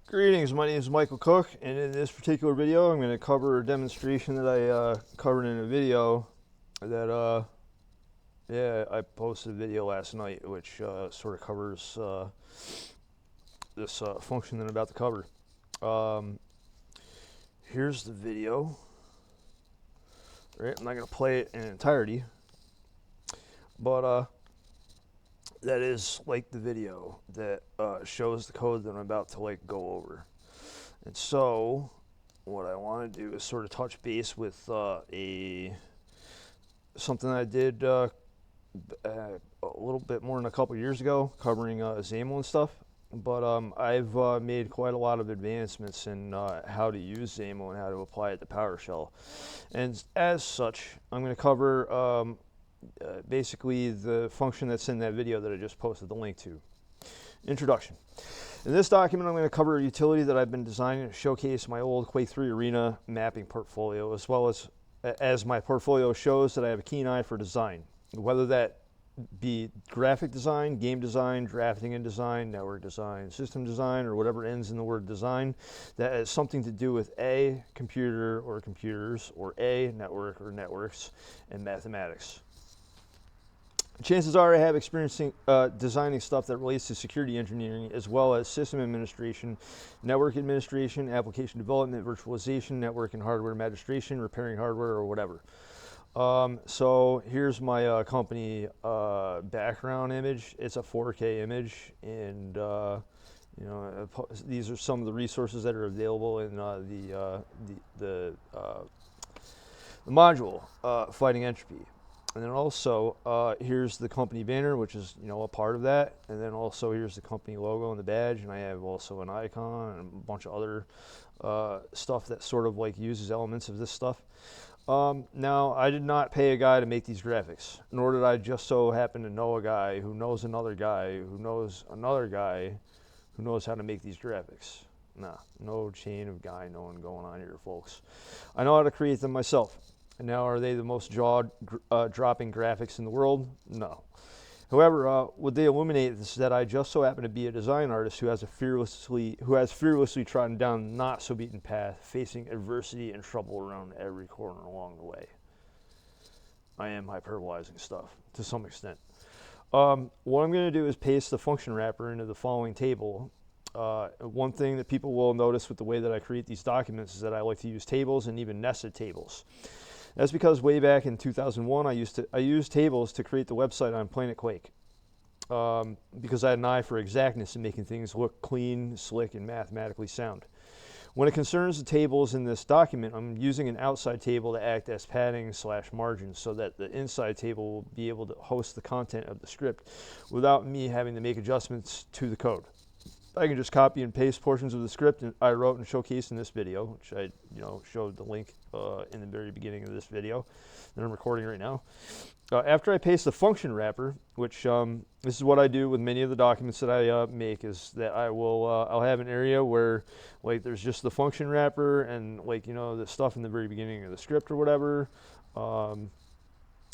Greetings, my name is Michael Cook, and in this particular video I'm going to cover a demonstration that I covered in a video that I posted a video last night which sort of covers this function that I'm about to cover. Um, Here's the video. Right, I'm not going to play it in entirety, but that is like the video that shows the code that I'm about to go over. And so what I want to do is sort of touch base with something I did a little bit more than a couple years ago, covering XAML and stuff. But I've made quite a lot of advancements in how to use XAML and how to apply it to PowerShell. And as such, I'm going to cover basically the function that's in that video that I just posted the link to. Introduction. In this document, I'm going to cover a utility that I've been designing to showcase my old Quake 3 Arena mapping portfolio, as well as my portfolio shows that I have a keen eye for design, whether that be graphic design, game design, drafting and design, network design, system design, or whatever ends in the word design that has something to do with A, computer or computers, or A, network or networks, and mathematics. Chances are I have experience designing stuff that relates to security engineering, as well as system administration, network administration, application development, virtualization, network and hardware administration, repairing hardware, or whatever. So here's my company background image. It's a 4K image, and these are some of the resources that are available in the module, Fighting Entropy. And then also, here's the company banner, which is, a part of that. And then also here's the company logo and the badge. And I have also an icon and a bunch of other stuff that sort of uses elements of this stuff. Now, I did not pay a guy to make these graphics, nor did I just so happen to know a guy who knows another guy who knows another guy who knows how to make these graphics. Nah, no chain of guy knowing going on here, folks. I know how to create them myself. And now, are they the most jaw-dropping graphics in the world? No. However, what they illuminate is that I just so happen to be a design artist who has fearlessly trodden down the not-so-beaten path, facing adversity and trouble around every corner along the way. I am hyperbolizing stuff to some extent. What I'm going to do is paste the function wrapper into the following table. One thing that people will notice with the way that I create these documents is that I like to use tables and even nested tables. That's because way back in 2001, I used tables to create the website on Planet Quake, because I had an eye for exactness in making things look clean, slick, and mathematically sound. When it concerns the tables in this document, I'm using an outside table to act as padding/margins so that the inside table will be able to host the content of the script without me having to make adjustments to the code. I can just copy and paste portions of the script I wrote and showcased in this video, which I showed the link in the very beginning of this video that I'm recording right now. After I paste the function wrapper, which this is what I do with many of the documents that I make, is that I'll have an area where there's just the function wrapper and the stuff in the very beginning of the script or whatever. And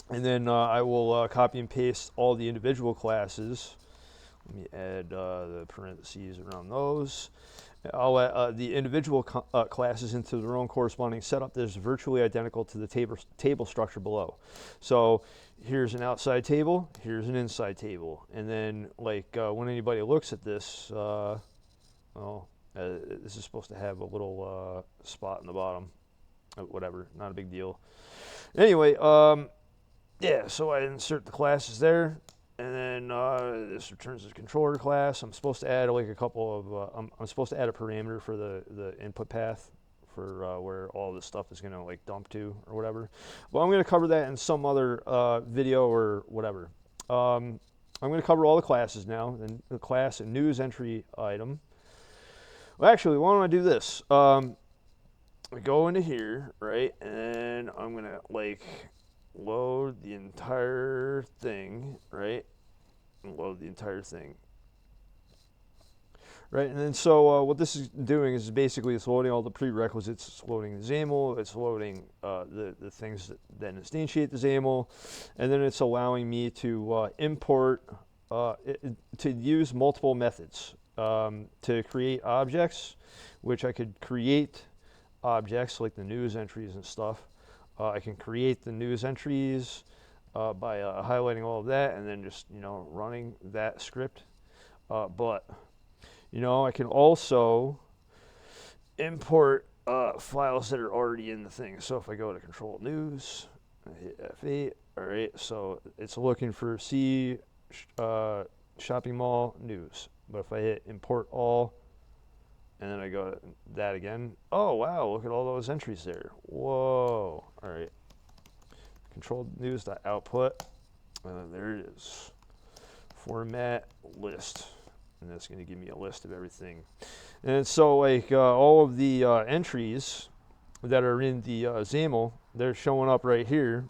then I will copy and paste all the individual classes. Let me add the parentheses around those. I'll add the individual classes into their own corresponding setup that is virtually identical to the table structure below. So here's an outside table, here's an inside table. And then when anybody looks at this, this is supposed to have a little spot in the bottom. Whatever, not a big deal. Anyway, yeah, so I insert the classes there. And then this returns the controller class. I'm supposed to add a couple of, I'm supposed to add a parameter for the input path for where all this stuff is going to dump to or whatever. But I'm going to cover that in some other video or whatever. I'm going to cover all the classes now, and the class and news entry item. Well, actually, why don't I do this? I go into here, right, and I'm going to load the entire thing, right? Load the entire thing. Right, and then so what this is doing is basically it's loading all the prerequisites. It's loading the XAML, it's loading the things that instantiate the XAML, and then it's allowing me to import, to use multiple methods. to create objects, which I could create objects like the news entries and stuff. I can create the news entries by highlighting all of that and then just, running that script. But, I can also import files that are already in the thing. So if I go to Control News, I hit F8, all right, so it's looking for shopping mall news. But if I hit Import All, and then I go to that again, oh wow, look at all those entries there. Whoa, all right. Control News.output, there it is. Format list, and that's going to give me a list of everything. And so like all of the entries that are in the XAML, they're showing up right here,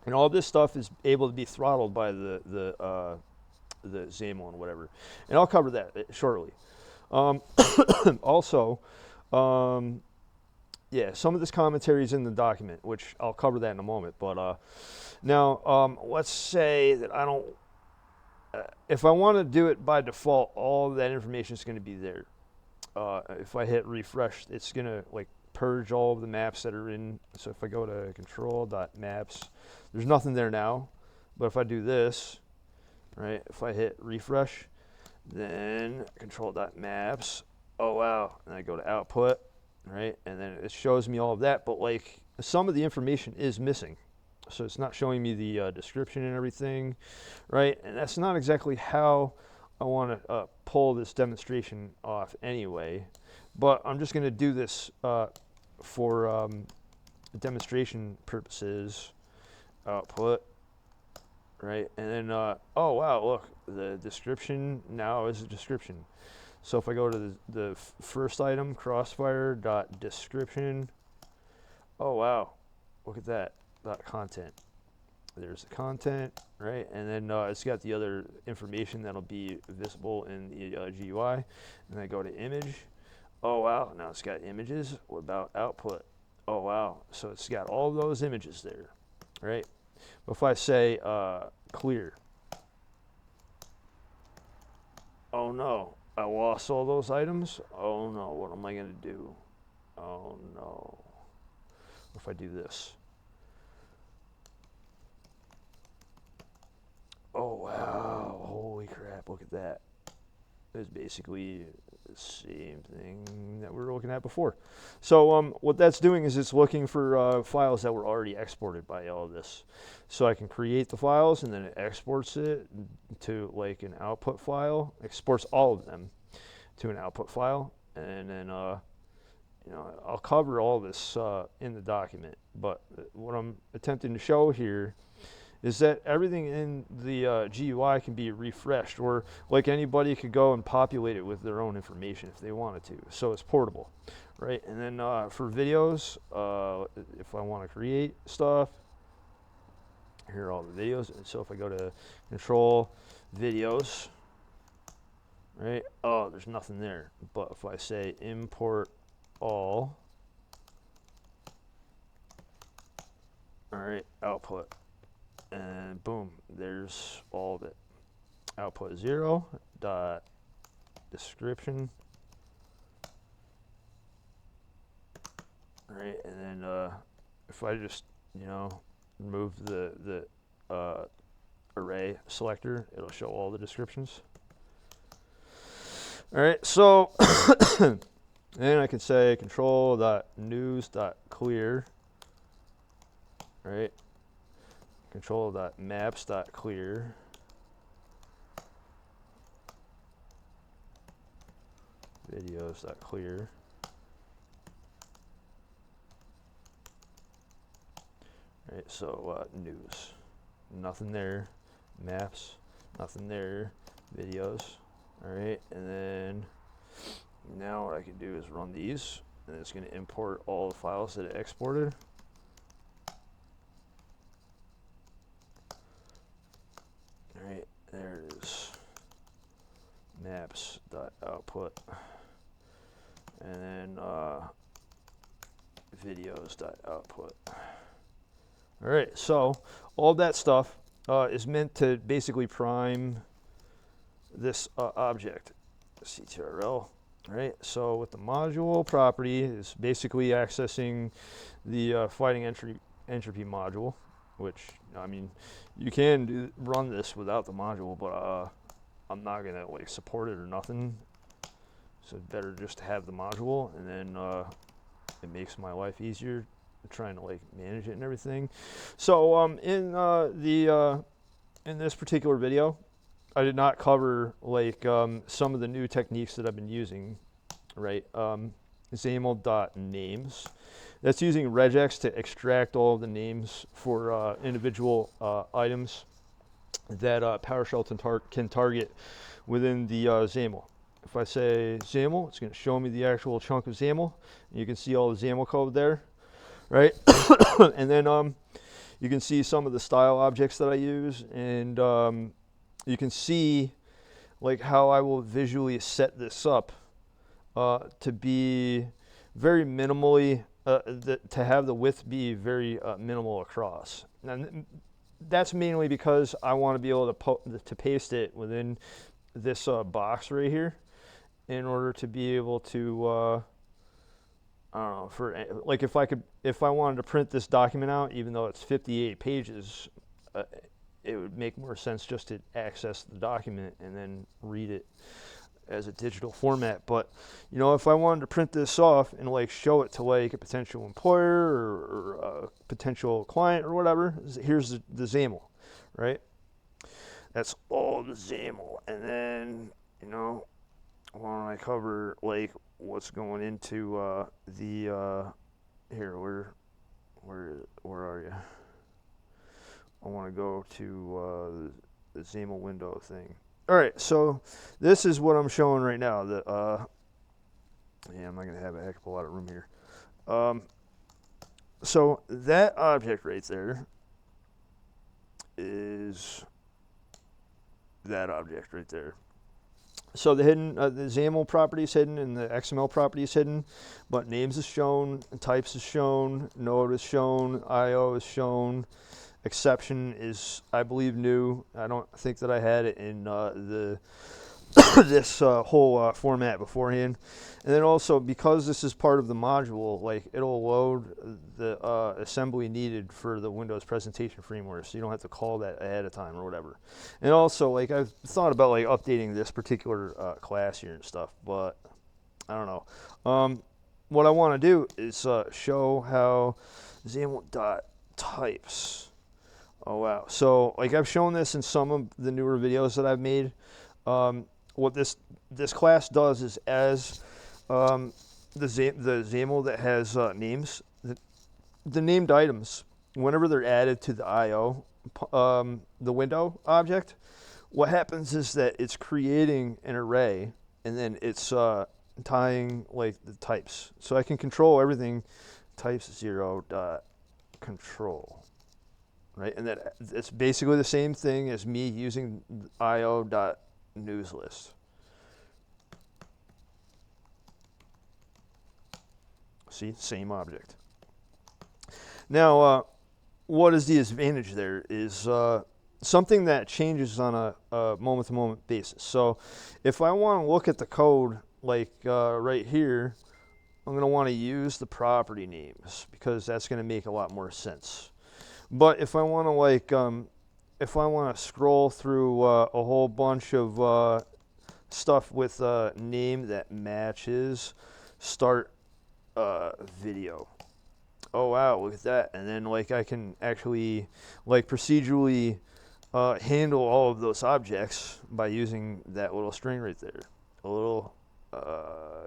and all this stuff is able to be throttled by the XAML and whatever. And I'll cover that shortly. Also, yeah, some of this commentary is in the document, which I'll cover that in a moment. But now, let's say that I don't. If I want to do it by default, all of that information is going to be there. If I hit refresh, it's going to like purge all of the maps that are in. So if I go to control.maps, there's nothing there now. But if I do this, right, if I hit refresh, then control.maps, oh wow, and I go to output, right, and then it shows me all of that, but like some of the information is missing. So it's not showing me the description and everything, right? And that's not exactly how I want to pull this demonstration off anyway. But I'm just going to do this for demonstration purposes. Output, right? And then, oh wow, look, the description now is a description. So if I go to the first item, crossfire.description, oh wow, look at that. Content. There's the content, right? And then it's got the other information that'll be visible in the GUI. And I go to image. Oh wow, now it's got images. What about output? Oh wow, so it's got all those images there, right? But if I say clear, oh no, I lost all those items. Oh no, what am I gonna do? Oh no. If I do this. Oh wow, holy crap, look at that. It's basically the same thing that we were looking at before. So what that's doing is it's looking for files that were already exported by all of this. So I can create the files and then it exports it to like an output file, exports all of them to an output file, and then I'll cover all this in the document, but what I'm attempting to show here is that everything in the GUI can be refreshed, or like anybody could go and populate it with their own information if they wanted to. So it's portable, right? And then for videos, if I want to create stuff, here are all the videos. And so if I go to control videos, right? Oh, there's nothing there. But if I say import all, all right, output. And boom, there's all of it. Output 0 dot description. Right, and then if I just remove the array selector, it'll show all the descriptions. All right, so then I can say control dot news dot clear. Right. Control.maps.clear, videos.clear, right, so news, nothing there, maps, nothing there, videos, all right, and then now what I can do is run these, and it's going to import all the files that it exported. Right, there it is. Maps.output. And then videos.output. All right, so all that stuff is meant to basically prime this object. CTRL. Right, so with the module property is basically accessing the fighting entropy module, which, I mean, you can run this without the module, but I'm not gonna like support it or nothing. So it's better just to have the module, and then it makes my life easier trying to like manage it and everything. So in this particular video, I did not cover like some of the new techniques that I've been using, right? XAML.names. That's using regex to extract all of the names for individual items that PowerShell can target within the XAML. If I say XAML, it's going to show me the actual chunk of XAML. You can see all the XAML code there, right? And then you can see some of the style objects that I use, and you can see like how I will visually set this up to be very minimally, to have the width be very minimal across. And that's mainly because I want to be able to paste it within this box right here in order to be able to I don't know, for like if I wanted to print this document out, even though it's 58 pages, it would make more sense just to access the document and then read it as a digital format. But you know, if I wanted to print this off and like show it to like a potential employer or a potential client or whatever, here's the XAML, right? That's all the XAML. And then, you know, why don't I cover like what's going into the here, where are you? I want to go to the XAML window thing. All right, so this is what I'm showing right now. That yeah, I'm not gonna have a heck of a lot of room here. So that object right there is that object right there. So the hidden, the XAML property is hidden and the XML property is hidden, but names is shown, types is shown, node is shown, IO is shown. Exception is, I believe, new. I don't think that I had it in this whole format beforehand. And then also, because this is part of the module, like it'll load the assembly needed for the Windows presentation framework, so you don't have to call that ahead of time or whatever. And also, like I've thought about like updating this particular class here and stuff, but I don't know. What I want to do is show how XAML.types. Oh wow! So like I've shown this in some of the newer videos that I've made. What this class does is, as the XAML that has names, the named items, whenever they're added to the IO, the window object, what happens is that it's creating an array, and then it's tying like the types. So I can control everything, types 0.control. Right, and that it's basically the same thing as me using io.newsList. See, same object. Now, what is the advantage there is something that changes on a moment-to-moment basis. So if I want to look at the code like right here, I'm going to want to use the property names because that's going to make a lot more sense. But if I want to like, if I want to scroll through a whole bunch of stuff with a name that matches, start video. Oh wow, look at that! And then like I can actually like procedurally handle all of those objects by using that little string right there. A little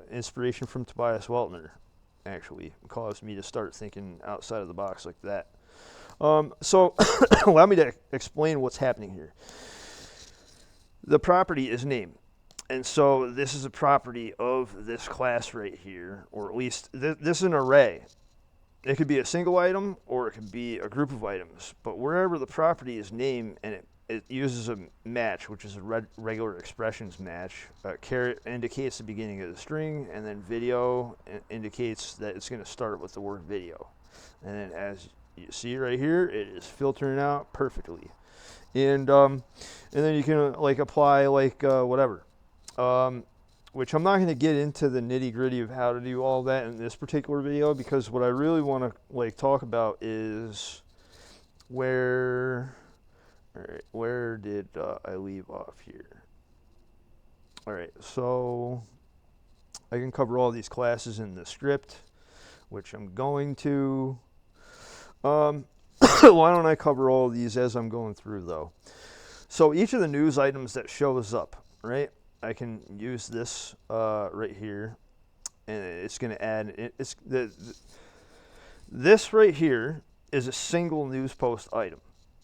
inspiration from Tobias Weltner actually caused me to start thinking outside of the box like that. So allow me to explain what's happening here. The property is name. And so this is a property of this class right here, or at least this is an array. It could be a single item or it could be a group of items. But wherever the property is name and it uses a match, which is a regular expressions match, caret indicates the beginning of the string, and then video indicates that it's going to start with the word video. And then as you see right here, it is filtering out perfectly, and then you can like apply like whatever. which I'm not going to get into the nitty gritty of how to do all that in this particular video, because what I really want to like talk about is where did I leave off here? All right, so I can cover all these classes in the script, which I'm going to. Why don't I cover all of these as I'm going through though? So each of the news items that shows up, right? I can use this right here, and it's going to add. This right here is a single news post item,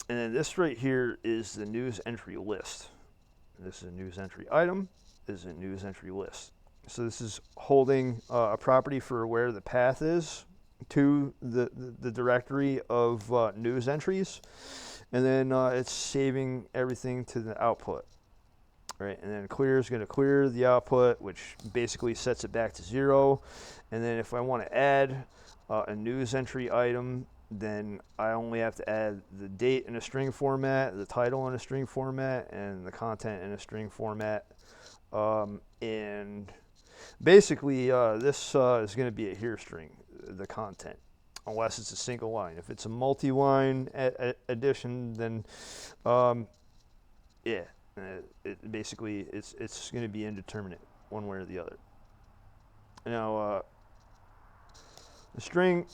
and then this right here is the news entry list. This is a news entry item. This is a news entry list. So this is holding a property for where the path is to the directory of news entries, and then it's saving everything to the output, right? And then clear is going to clear the output, which basically sets it back to 0. And then if I want to add a news entry item, then I only have to add the date in a string format, the title in a string format, and the content in a string format. And basically this is going to be a here string, the content, unless it's a single line. If it's a multi-line addition, then yeah, basically it's going to be indeterminate one way or the other. Now the string,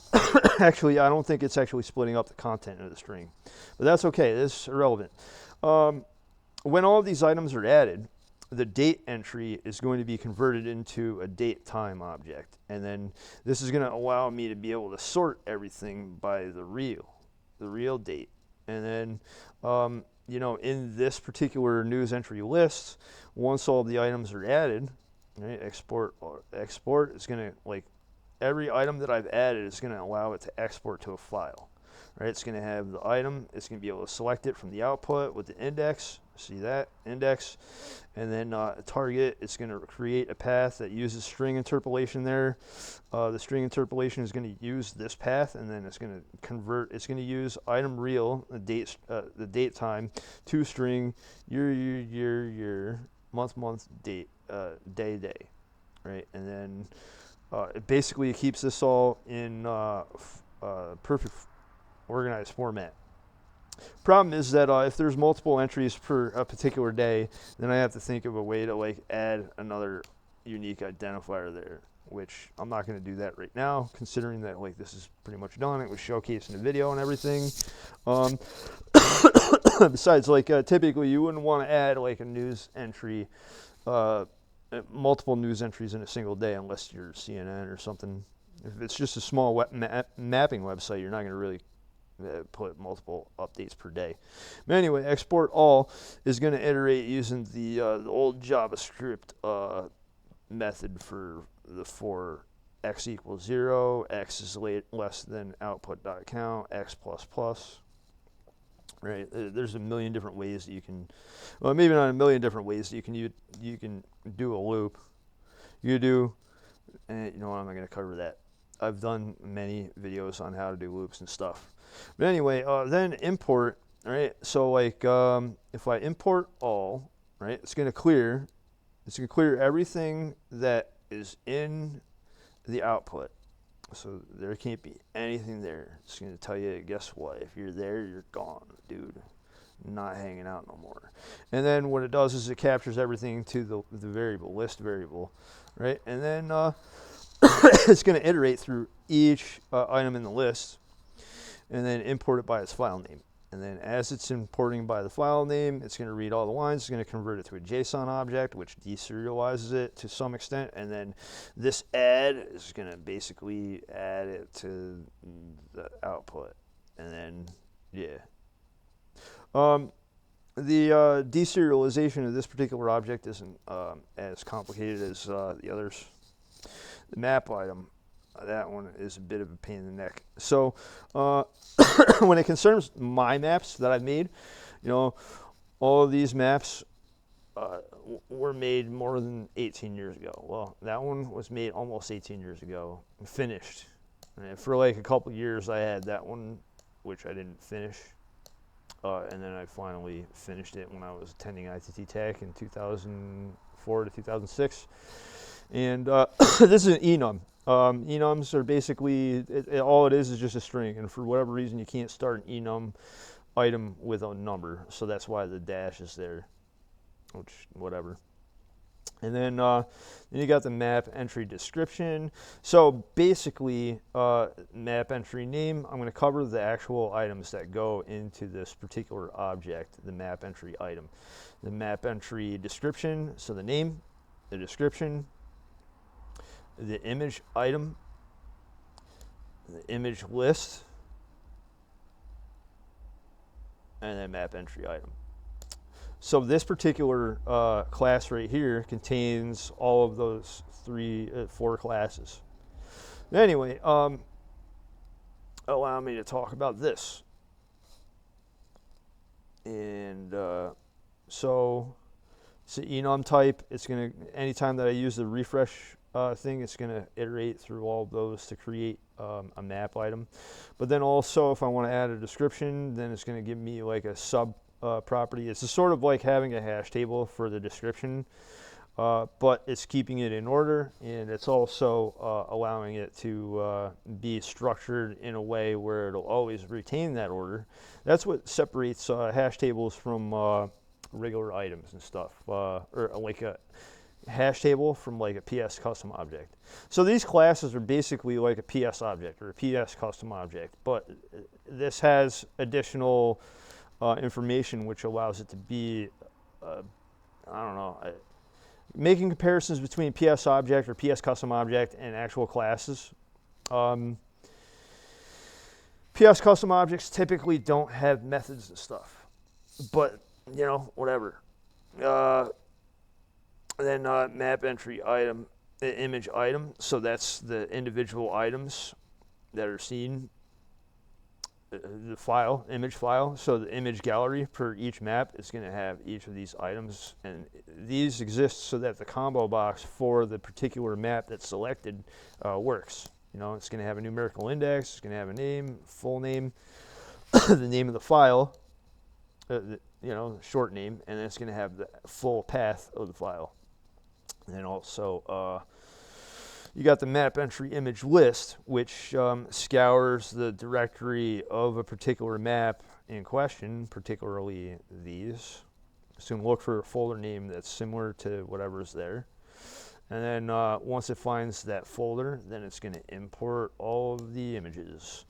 actually I don't think it's actually splitting up the content of the string, but that's okay. This is irrelevant. When all of these items are added, the date entry is going to be converted into a date time object, and then this is going to allow me to be able to sort everything by the real date. And then you know, in this particular news entry list, once all the items are added, right, export is going to, like, every item that I've added is going to allow it to export to a file. Right, it's going to have the item, it's going to be able to select it from the output with the index, see that, index, and then target, it's going to create a path that uses string interpolation there. The string interpolation is going to use this path, and then it's going to convert, it's going to use item real, the date time, to string year, month, date, day, right? And then it basically keeps this all in perfect organized format. Problem is that if there's multiple entries per a particular day, then I have to think of a way to like add another unique identifier there, which I'm not going to do that right now, considering that like this is pretty much done. It was showcased in the video and everything. Besides, like typically you wouldn't want to add like a news entry, multiple news entries in a single day unless you're CNN or something. If it's just a small mapping website, you're not going to really put multiple updates per day. But anyway, export all is going to iterate using the old JavaScript method for x equals 0, x is less than output.count, x plus plus. Right? There's a million different ways that you can, well, maybe not a million different ways that you can do a loop. You do, and you know what, I'm not going to cover that. I've done many videos on how to do loops and stuff. But anyway, then import, right? So like if I import all, right, it's going to clear everything that is in the output. So there can't be anything there. It's going to tell you, guess what? If you're there, you're gone, dude. Not hanging out no more. And then what it does is it captures everything to the variable, list variable, right? And then it's going to iterate through each item in the list and then import it by its file name. And then as it's importing by the file name, it's going to read all the lines. It's going to convert it to a JSON object, which deserializes it to some extent. And then this add is going to basically add it to the output. And then, yeah. The deserialization of this particular object isn't as complicated as the others. The map item, that one is a bit of a pain in the neck. So when it concerns my maps that I've made, you know, all of these maps were made more than 18 years ago. Well, that one was made almost 18 years ago and finished. And for like a couple years I had that one, which I didn't finish. and then I finally finished it when I was attending ITT Tech in 2004 to 2006. And this is an enum. Enums are basically, all it is just a string, and for whatever reason you can't start an enum item with a number, so that's why the dash is there, which, whatever. And then you got the map entry description. So basically, map entry name, I'm going to cover the actual items that go into this particular object, the map entry item. The map entry description, so the name, the description, the image item, the image list, and then map entry item. So this particular class right here contains all of those four classes. Anyway, allow me to talk about this. And so it's an enum type. It's going to, anytime that I use the refresh thing, it's going to iterate through all of those to create a map item. But then also, if I want to add a description, then it's going to give me like a sub property. It's sort of like having a hash table for the description, but it's keeping it in order, and it's also allowing it to be structured in a way where it'll always retain that order. That's what separates hash tables from regular items and stuff, or like a hash table from like a PS custom object. So these classes are basically like a PS object or a PS custom object, but this has additional information which allows it to be, I don't know, making comparisons between PS object or PS custom object and actual classes. PS custom objects typically don't have methods and stuff, but you know, whatever. Then map entry item, image item. So that's the individual items that are seen. The file, image file, so the image gallery per each map is going to have each of these items, and these exist so that the combo box for the particular map that's selected works. You know, it's going to have a numerical index, it's going to have a name, full name, the name of the file, you know, short name, and then it's going to have the full path of the file. And then also, you got the map entry image list, which scours the directory of a particular map in question, particularly these. It's going to look for a folder name that's similar to whatever's there. And then once it finds that folder, then it's going to import all of the images.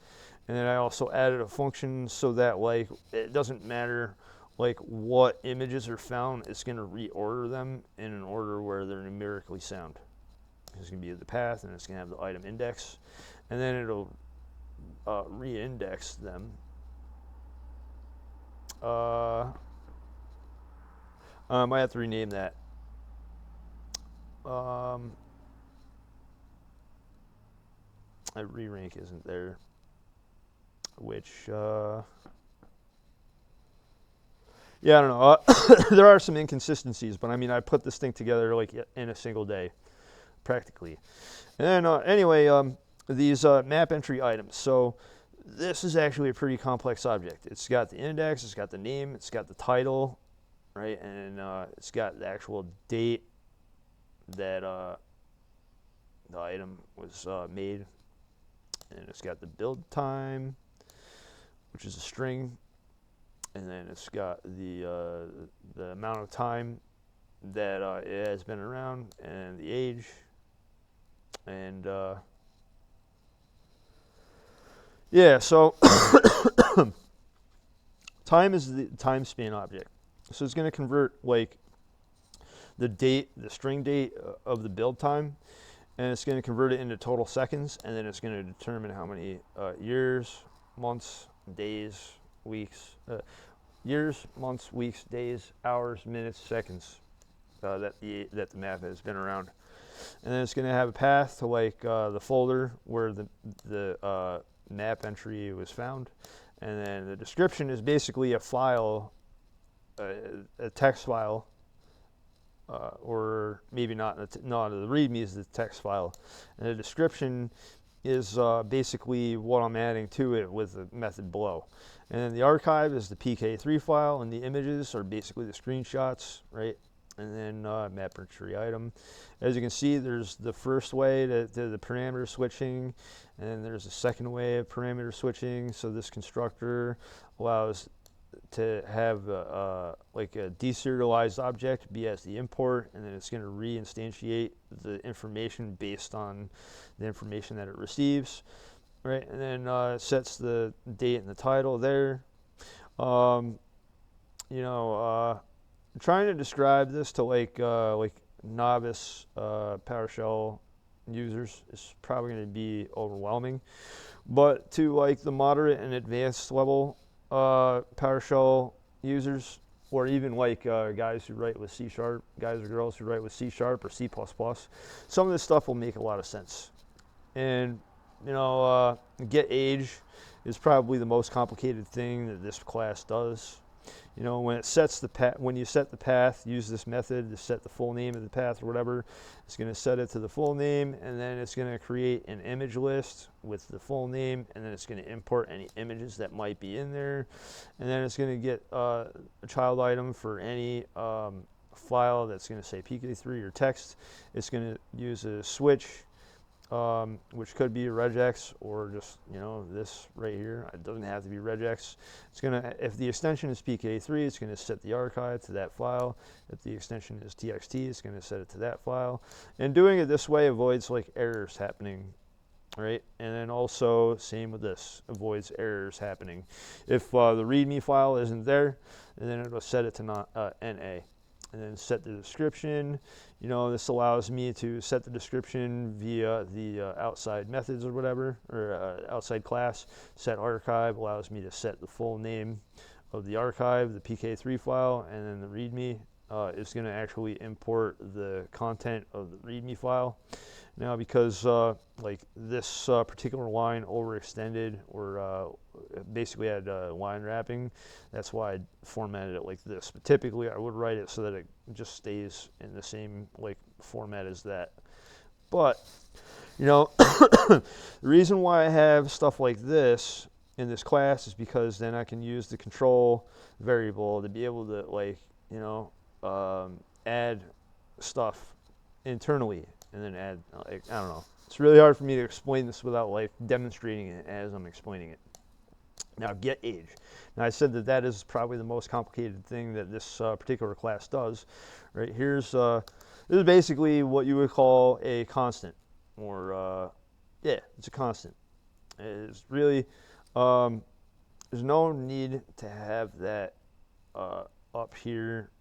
And then I also added a function so that like it doesn't matter like what images are found, it's going to reorder them in an order where they're numerically sound. It's going to be the path, and it's going to have the item index, and then it'll re-index them. I might have to rename that. Re-rank isn't there, which yeah, I don't know. There are some inconsistencies, but I mean, I put this thing together like in a single day, practically. And then anyway, these map entry items. So this is actually a pretty complex object. It's got the index, it's got the name, it's got the title, right, and it's got the actual date that the item was made, and it's got the build time, which is a string, and then it's got the amount of time that it has been around, and the age, and yeah, so time is the time span object. So it's going to convert like the date, the string date of the build time, and it's going to convert it into total seconds, and then it's going to determine how many years, months, days, weeks, years, months, weeks, days, hours, minutes, seconds that the map has been around. And then it's going to have a path to like the folder where the map entry was found, and then the description is basically a file, a text file, or maybe not. No, the README is the text file, and the description is basically what I'm adding to it with the method below. And then the archive is the PK3 file, and the images are basically the screenshots, right? And then map entry item. As you can see, there's the first way to the parameter switching, and then there's a second way of parameter switching. So this constructor allows to have like a deserialized object be as the import, and then it's going to reinstantiate the information based on the information that it receives, right? And then it sets the date and the title there. You know, trying to describe this to like novice PowerShell users is probably going to be overwhelming, but to like the moderate and advanced level PowerShell users, or even like guys who write with C#, guys or girls who write with C# or C++, some of this stuff will make a lot of sense. And you know, get age is probably the most complicated thing that this class does. You know, when it sets the when you set the path, use this method to set the full name of the path or whatever. It's going to set it to the full name, and then it's going to create an image list with the full name, and then it's going to import any images that might be in there, and then it's going to get a child item for any file that's going to say PK3 or text. It's going to use a switch, which could be a regex or just, you know, this right here. It doesn't have to be regex. It's gonna, if the extension is PK3, it's gonna set the archive to that file. If the extension is TXT, it's gonna set it to that file. And doing it this way avoids like errors happening, right? And then also same with this, avoids errors happening. If the README file isn't there, and then it'll set it to NA. And then set the description. You know, this allows me to set the description via the outside methods or whatever, or outside class. Set archive allows me to set the full name of the archive, the PK3 file, and then the README is going to actually import the content of the README file. Now, because like this particular line overextended or basically had line wrapping, that's why I formatted it like this. But typically, I would write it so that it just stays in the same like format as that. But you know, the reason why I have stuff like this in this class is because then I can use the control variable to be able to like, you know, add stuff internally. And then add, like, I don't know. It's really hard for me to explain this without like demonstrating it as I'm explaining it. Now, get age. Now, I said that that is probably the most complicated thing that this particular class does. Right here's this is basically what you would call a constant, or yeah, it's a constant. It's really there's no need to have that up here.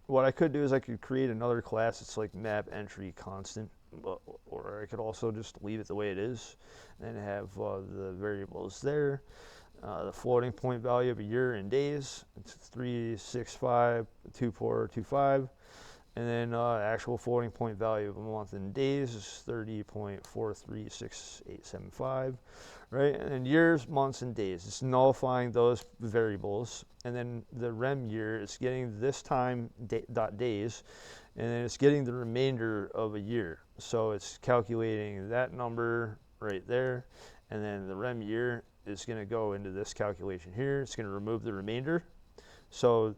What I could do is I could create another class that's like map entry constant, or I could also just leave it the way it is and have the variables there. The floating point value of a year in days, it's 3652425, and then actual floating point value of a month in days is 30.436875. Right, and then years, months, and days. It's nullifying those variables, and then the rem year is getting this time dot days, and then it's getting the remainder of a year. So it's calculating that number right there, and then the rem year is going to go into this calculation here. It's going to remove the remainder. So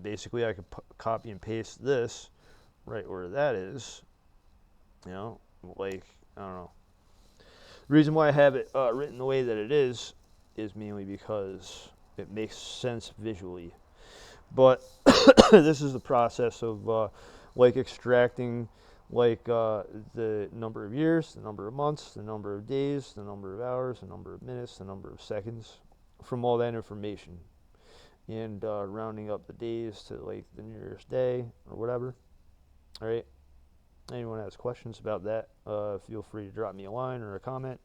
basically, I could copy and paste this right where that is. You know, like I don't know. The reason why I have it written the way that it is mainly because it makes sense visually. But this is the process of like extracting like the number of years, the number of months, the number of days, the number of hours, the number of minutes, the number of seconds from all that information, and rounding up the days to like the nearest day or whatever. All right. Anyone has questions about that, feel free to drop me a line or a comment.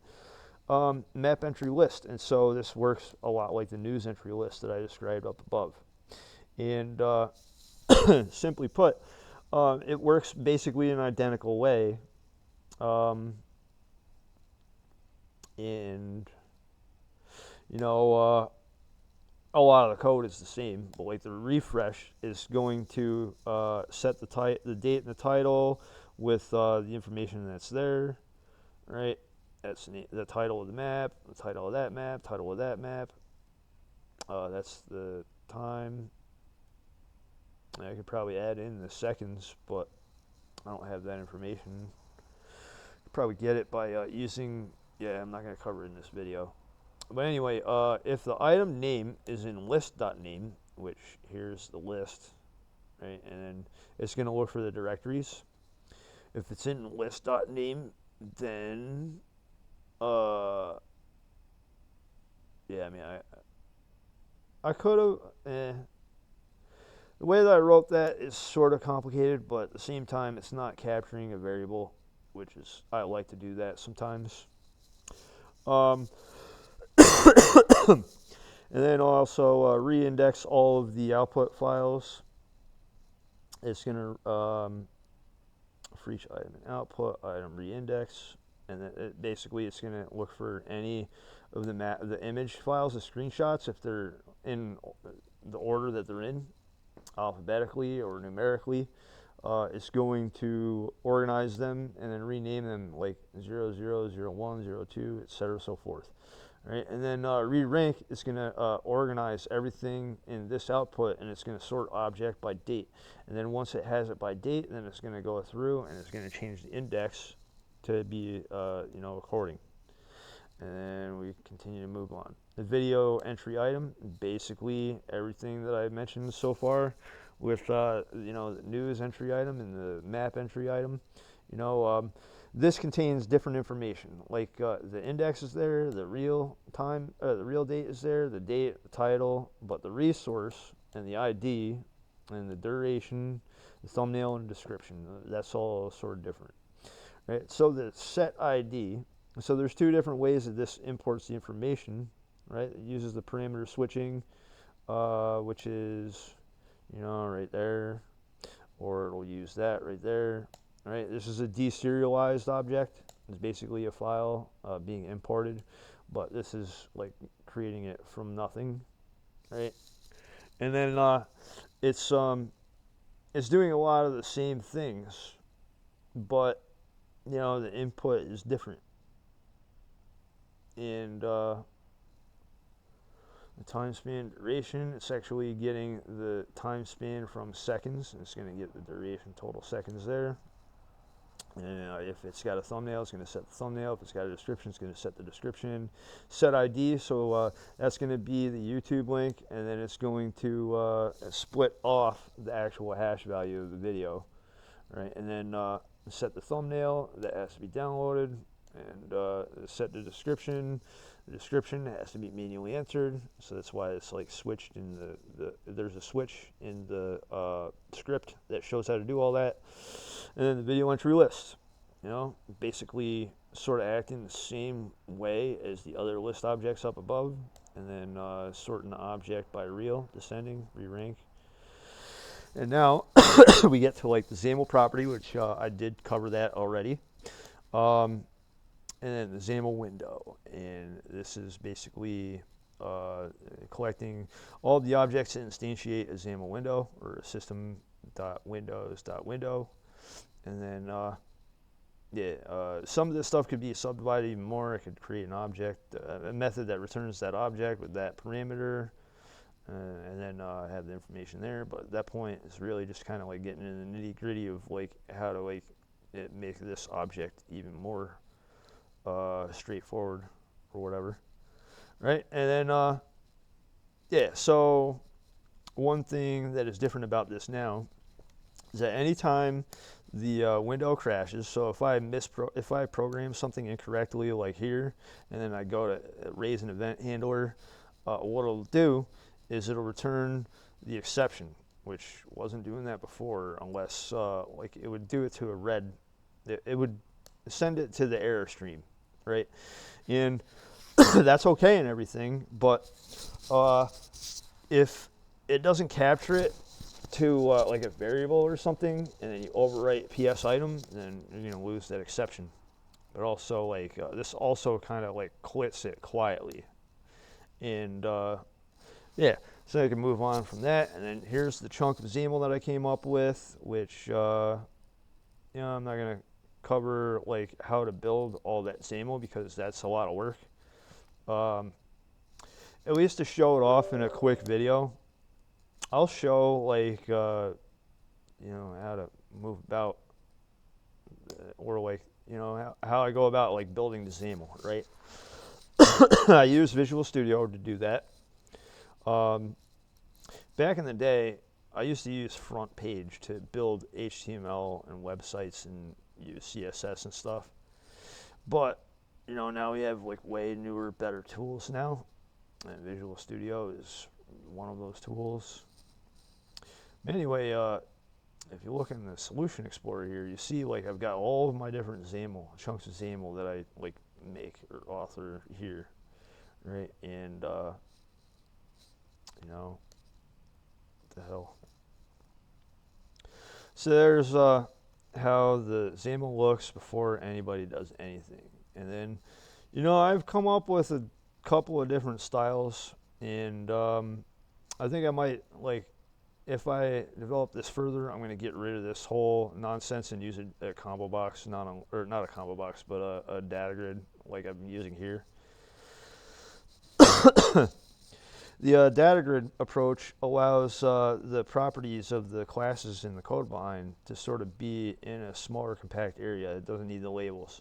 Map entry list, and so this works a lot like the news entry list that I described up above. And simply put, it works basically in an identical way. And you know, a lot of the code is the same, but like the refresh is going to set the date and the title with the information that's there. right? That's the title of the map, the title of that map, title of that map. That's the time. I could probably add in the seconds, but I don't have that information. Could probably get it by using, yeah, I'm not going to cover it in this video. But anyway, if the item name is in list.name, which here's the list, right, and then it's going to look for the directories. If it's in list.name, then, yeah, I mean, I could have, the way that I wrote that is sort of complicated, but at the same time, it's not capturing a variable, which is, I like to do that sometimes. And then also re-index all of the output files. It's going to, for each item and output, item re-index, and then basically it's going to look for any of the image files, the screenshots, if they're in the order that they're in, alphabetically or numerically. It's going to organize them and then rename them like 00, 01, 02, etc. so forth. Right? And then re-rank is going to organize everything in this output, and it's going to sort object by date. And then once it has it by date, then it's going to go through and it's going to change the index to be according. And then we continue to move on. The video entry item, basically everything that I mentioned so far, with the news entry item and the map entry item. This contains different information, like the index is there, the real time, the real date is there, the date, the title, but the resource and the ID and the duration, the thumbnail, and description, that's all sort of different. Right? So the set ID, so there's two different ways that this imports the information. Right? It uses the parameter switching, which is right there, or it'll use that right there. Right? This is a deserialized object. It's basically a file being imported, but this is like creating it from nothing, right? And then it's doing a lot of the same things, but the input is different. And the time span duration, it's actually getting the time span from seconds. It's going to get the duration total seconds there. And if it's got a thumbnail, it's going to set the thumbnail. If it's got a description, it's going to set the description. Set ID, so that's going to be the YouTube link, and then it's going to split off the actual hash value of the video, right? And then set the thumbnail, that has to be downloaded, and set the description. The description has to be manually entered, so that's why it's like switched in there's a switch in the script that shows how to do all that. And then the video entry list, basically sort of acting the same way as the other list objects up above, and then sorting the object by real, descending, re-rank. And now we get to like the XAML property, which I did cover that already. And then the XAML window, and this is basically collecting all the objects that instantiate a XAML window, or a system.windows.window. And then, some of this stuff could be subdivided even more. I could create an object, a method that returns that object with that parameter, and then have the information there. But at that point, it's really just kind of like getting in the nitty-gritty of like how to like make this object even more straightforward or whatever, right? And then, so one thing that is different about this now is that anytime the window crashes, so if I program something incorrectly like here, and then I go to raise an event handler, what it'll do is it'll return the exception, which wasn't doing that before, unless like it would do it to a red, it would send it to the error stream, right? And that's okay and everything, but if it doesn't capture it to like a variable or something, and then you overwrite PS item, then you're going to lose that exception. But also like this also kind of like quits it quietly. And so I can move on from that. And then here's the chunk of XAML that I came up with, which I'm not going to cover like how to build all that XAML because that's a lot of work. At least to show it off in a quick video, I'll show like how to move about or like how I go about like building the XAML, right? I use Visual Studio to do that. Back in the day, I used to use Front Page to build HTML and websites and use CSS and stuff. But now we have like way newer, better tools now, and Visual Studio is one of those tools. Anyway, if you look in the Solution Explorer here, you see like I've got all of my different XAML chunks of XAML that I like make or author here, right? And what the hell? So there's how the XAML looks before anybody does anything, and then I've come up with a couple of different styles, and I think I might like. If I develop this further, I'm going to get rid of this whole nonsense and use a combo box, not a combo box, but a data grid like I've been using here. The data grid approach allows the properties of the classes in the code behind to sort of be in a smaller, compact area. It doesn't need the labels.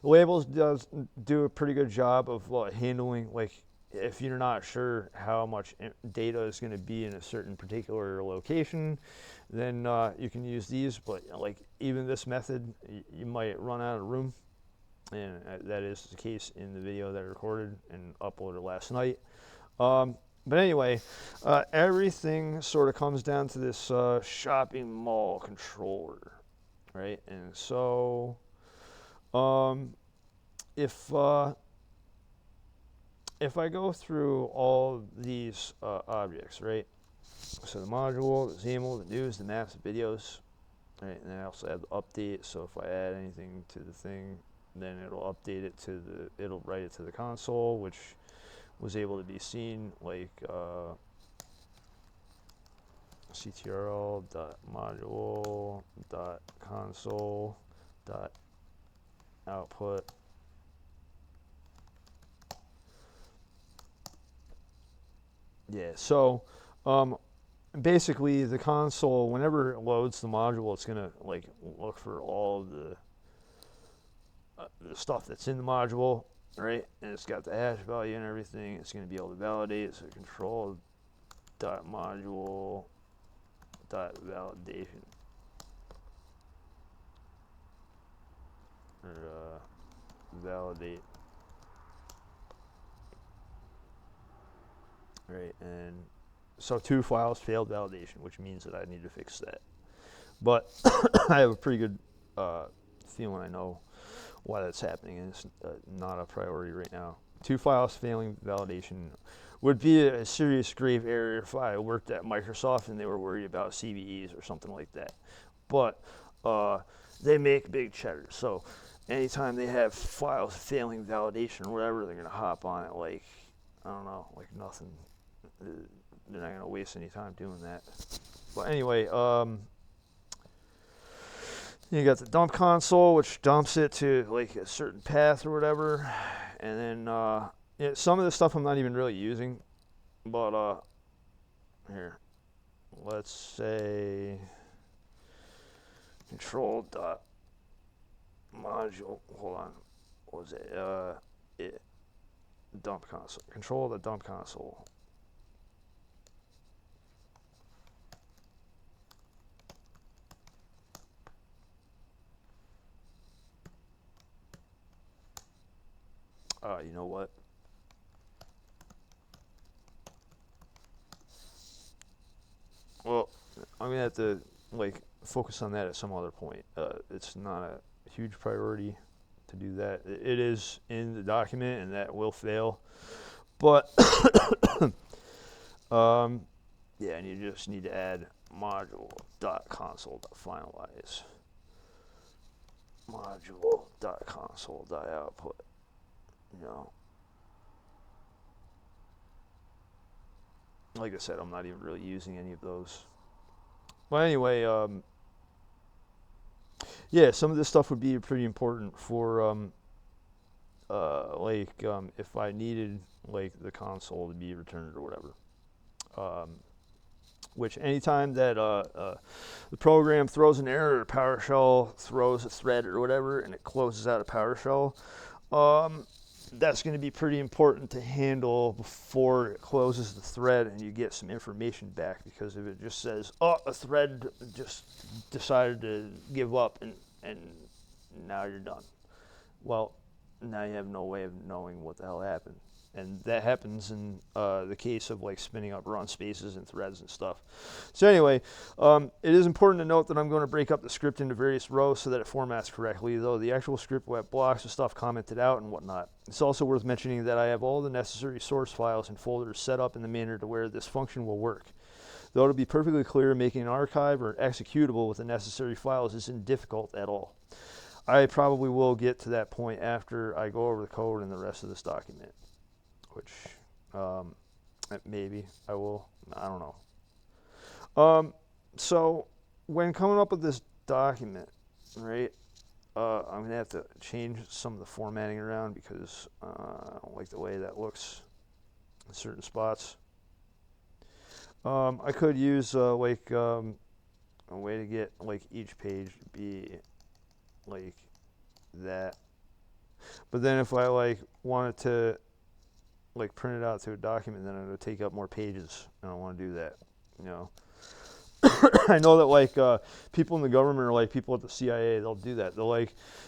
The labels does do a pretty good job of handling like if you're not sure how much data is going to be in a certain particular location, then you can use these. But like even this method, you might run out of room, and that is the case in the video that I recorded and uploaded last night. But anyway, everything sort of comes down to this shopping mall controller, right? And so if I go through all these objects, right? So the module, the XAML, the news, the maps, the videos, right? And then I also add the update. So if I add anything to the thing, then it'll update it it'll write it to the console, which was able to be seen like ctrl.module.console.output. Yeah, so basically the console, whenever it loads the module, it's gonna like look for all of the stuff that's in the module, right? And it's got the hash value and everything. It's gonna be able to validate it. So control.module.validation or validate. Right, and so 2 files failed validation, which means that I need to fix that. But I have a pretty good feeling I know why that's happening, and it's not a priority right now. 2 files failing validation would be a serious grave error if I worked at Microsoft and they were worried about CVEs or something like that. But they make big cheddar, so anytime they have files failing validation or whatever, they're going to hop on it like, I don't know, like nothing. They're not going to waste any time doing that. But anyway, you got the dump console, which dumps it to like a certain path or whatever. And then some of the stuff I'm not even really using. But here, let's say control.module. Hold on. What was it? Dump console. Control the dump console. You know what? Well, I'm gonna have to like focus on that at some other point. It's not a huge priority to do that. It is in the document, and that will fail. But yeah, and you just need to add module.console.finalize. Module.console.output. Like I said, I'm not even really using any of those. Well, anyway, yeah, some of this stuff would be pretty important for if I needed like the console to be returned or whatever. Which anytime that the program throws an error, or PowerShell throws a thread or whatever, and it closes out of PowerShell, that's going to be pretty important to handle before it closes the thread and you get some information back. Because if it just says, oh, a thread just decided to give up and now you're done, well, now you have no way of knowing what the hell happened. And that happens in the case of like spinning up run spaces and threads and stuff. So anyway, it is important to note that I'm going to break up the script into various rows so that it formats correctly, though the actual script will have blocks of stuff commented out and whatnot. It's also worth mentioning that I have all the necessary source files and folders set up in the manner to where this function will work. Though to be perfectly clear, making an archive or executable with the necessary files isn't difficult at all. I probably will get to that point after I go over the code in the rest of this document. Which maybe I will. I don't know. So when coming up with this document, right, I'm going to have to change some of the formatting around because I don't like the way that looks in certain spots. I could use a way to get like each page to be like that. But then if I like wanted to like print it out to a document, then it would take up more pages. I don't want to do that, you know. I know that like people in the government or like people at the CIA, they'll do that.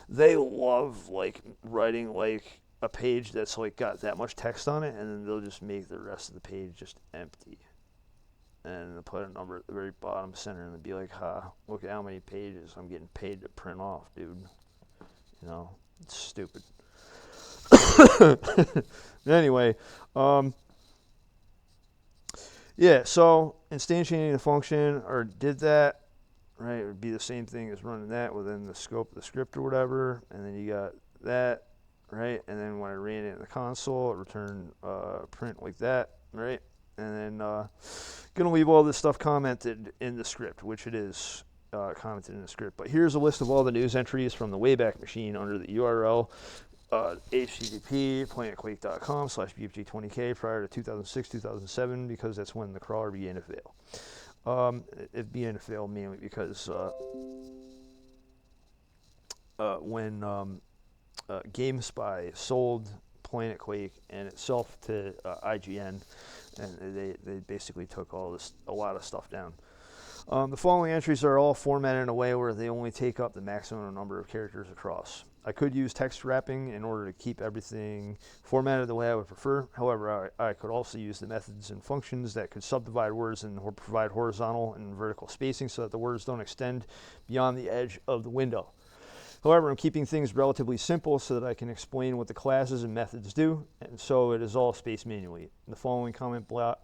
They love like writing like a page that's like got that much text on it, and then they'll just make the rest of the page just empty. And they'll put a number at the very bottom center and they'll be like, look at how many pages I'm getting paid to print off, dude. You know, it's stupid. Anyway, yeah, so instantiating the function, or did that, right, it would be the same thing as running that within the scope of the script or whatever, and then you got that, right, and then when I ran it in the console, it returned print like that, right, and then going to leave all this stuff commented in the script, which it is commented in the script, but here's a list of all the news entries from the Wayback Machine under the URL http planetquake.com/bfg20k prior to 2006 2007 because that's when the crawler began to fail. It began to fail mainly because when GameSpy sold Planet Quake and itself to IGN, and they basically took a lot of stuff down. The following entries are all formatted in a way where they only take up the maximum number of characters across. I could use text wrapping in order to keep everything formatted the way I would prefer. However, I could also use the methods and functions that could subdivide words and provide horizontal and vertical spacing so that the words don't extend beyond the edge of the window. However, I'm keeping things relatively simple so that I can explain what the classes and methods do, and so it is all spaced manually. The following comment block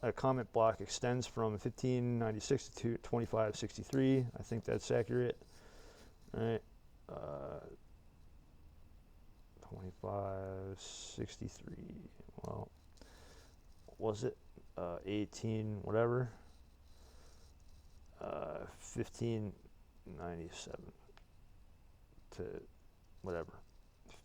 extends from 1596 to 2563. I think that's accurate. All right. 2563. Well, was it 18 whatever? 1597 to whatever.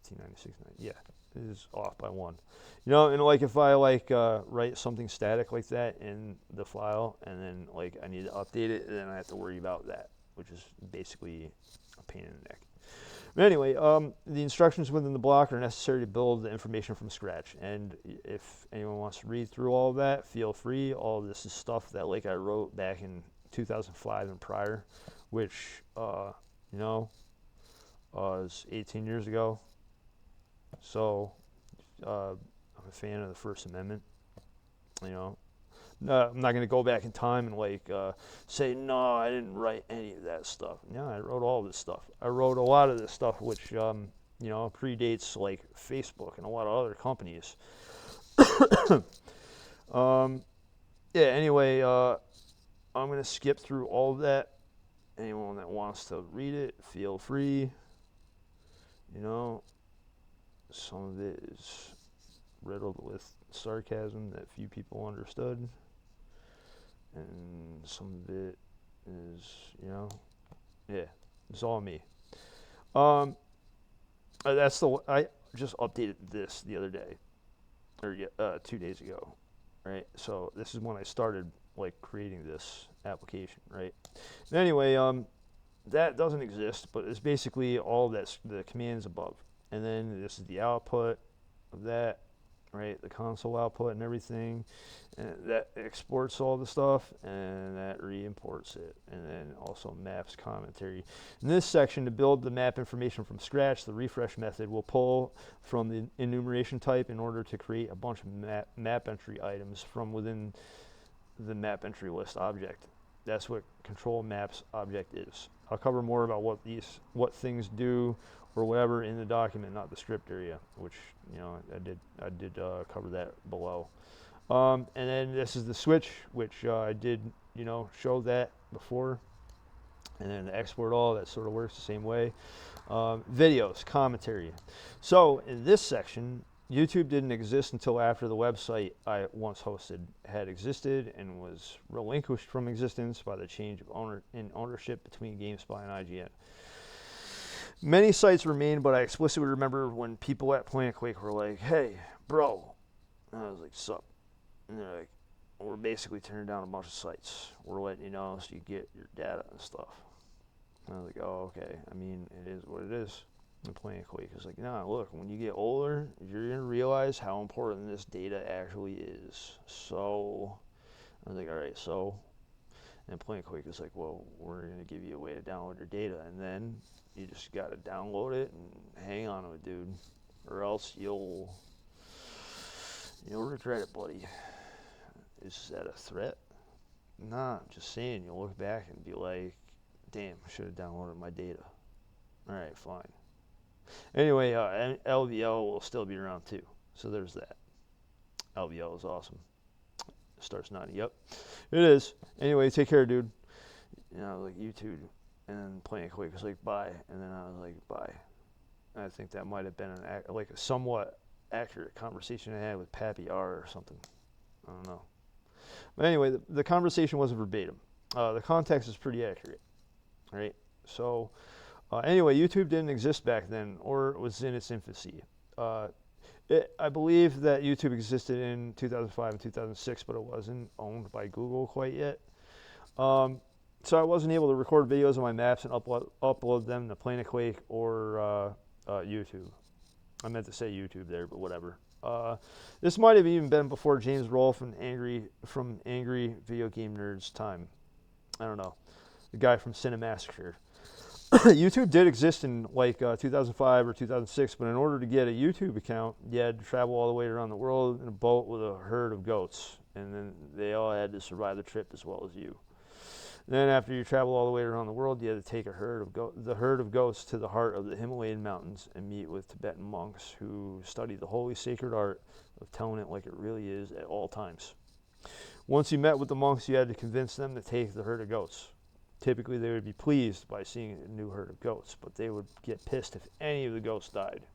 1596. Yeah, it is off by one. You know, and like if I like write something static like that in the file, and then like I need to update it, then I have to worry about that, which is basically a pain in the neck. But anyway, the instructions within the block are necessary to build the information from scratch. And if anyone wants to read through all of that, feel free. All of this is stuff that like I wrote back in 2005 and prior, which is 18 years ago. So I'm a fan of the First Amendment. You know, no, I'm not going to go back in time and like say, no, I didn't write any of that stuff. No, I wrote all this stuff. I wrote a lot of this stuff, which, predates like Facebook and a lot of other companies. Anyway, I'm going to skip through all of that. Anyone that wants to read it, feel free. You know, some of it is riddled with sarcasm that few people understood. And some of it is, it's all me. I just updated this the other day, or 2 days ago, right? So this is when I started like creating this application, right? Anyway, that doesn't exist, but it's basically all that's the commands above, and then this is the output of that, right? The console output and everything, and that exports all the stuff, and that re-imports it, and then also maps commentary. In this section, to build the map information from scratch, the refresh method will pull from the enumeration type in order to create a bunch of map entry items from within the map entry list object. That's what control maps object is. I'll cover more about what things do or whatever in the document, not the script area, which I did cover that below. And then this is the switch, which I did show that before. And then the export all, that sort of works the same way. Videos, commentary. So in this section, YouTube didn't exist until after the website I once hosted had existed and was relinquished from existence by the change of ownership between GameSpy and IGN. Many sites remain, but I explicitly remember when people at Planet Quake were like, "Hey, bro," and I was like, "Sup?" And they're like, "We're basically turning down a bunch of sites. We're letting you know so you get your data and stuff." And I was like, "Oh, okay. I mean, it is what it is." And Planet Quake is like, "Nah, look, when you get older, you're gonna realize how important this data actually is." So I was like, "All right, so." And Planet Quake is like, "Well, we're gonna give you a way to download your data, and then you just gotta download it and hang on to it, dude, or else you'll regret it, buddy." Is that a threat? Nah, I'm just saying. You'll look back and be like, "Damn, I should have downloaded my data." All right, fine. Anyway, LVL will still be around too, so there's that. LVL is awesome. Starts 90. Yep, it is. Anyway, take care, dude. Like YouTube, and then Planet Quake was like, "Bye," and then I was like, "Bye." And I think that might have been like a somewhat accurate conversation I had with Pappy R or something. I don't know. But anyway, the conversation wasn't verbatim. The context is pretty accurate, right? So anyway, YouTube didn't exist back then, or it was in its infancy. I believe that YouTube existed in 2005 and 2006, but it wasn't owned by Google quite yet. So I wasn't able to record videos of my maps and upload them to Planet Quake or YouTube. I meant to say YouTube there, but whatever. This might have even been before James Rolfe and Angry Video Game Nerds time. I don't know. The guy from Cinemassacre. YouTube did exist in like 2005 or 2006, but in order to get a YouTube account, you had to travel all the way around the world in a boat with a herd of goats, and then they all had to survive the trip as well as you. Then after you travel all the way around the world, you had to take the herd of goats to the heart of the Himalayan mountains and meet with Tibetan monks who study the holy sacred art of telling it like it really is at all times. Once you met with the monks, you had to convince them to take the herd of goats. Typically, they would be pleased by seeing a new herd of goats, but they would get pissed if any of the goats died.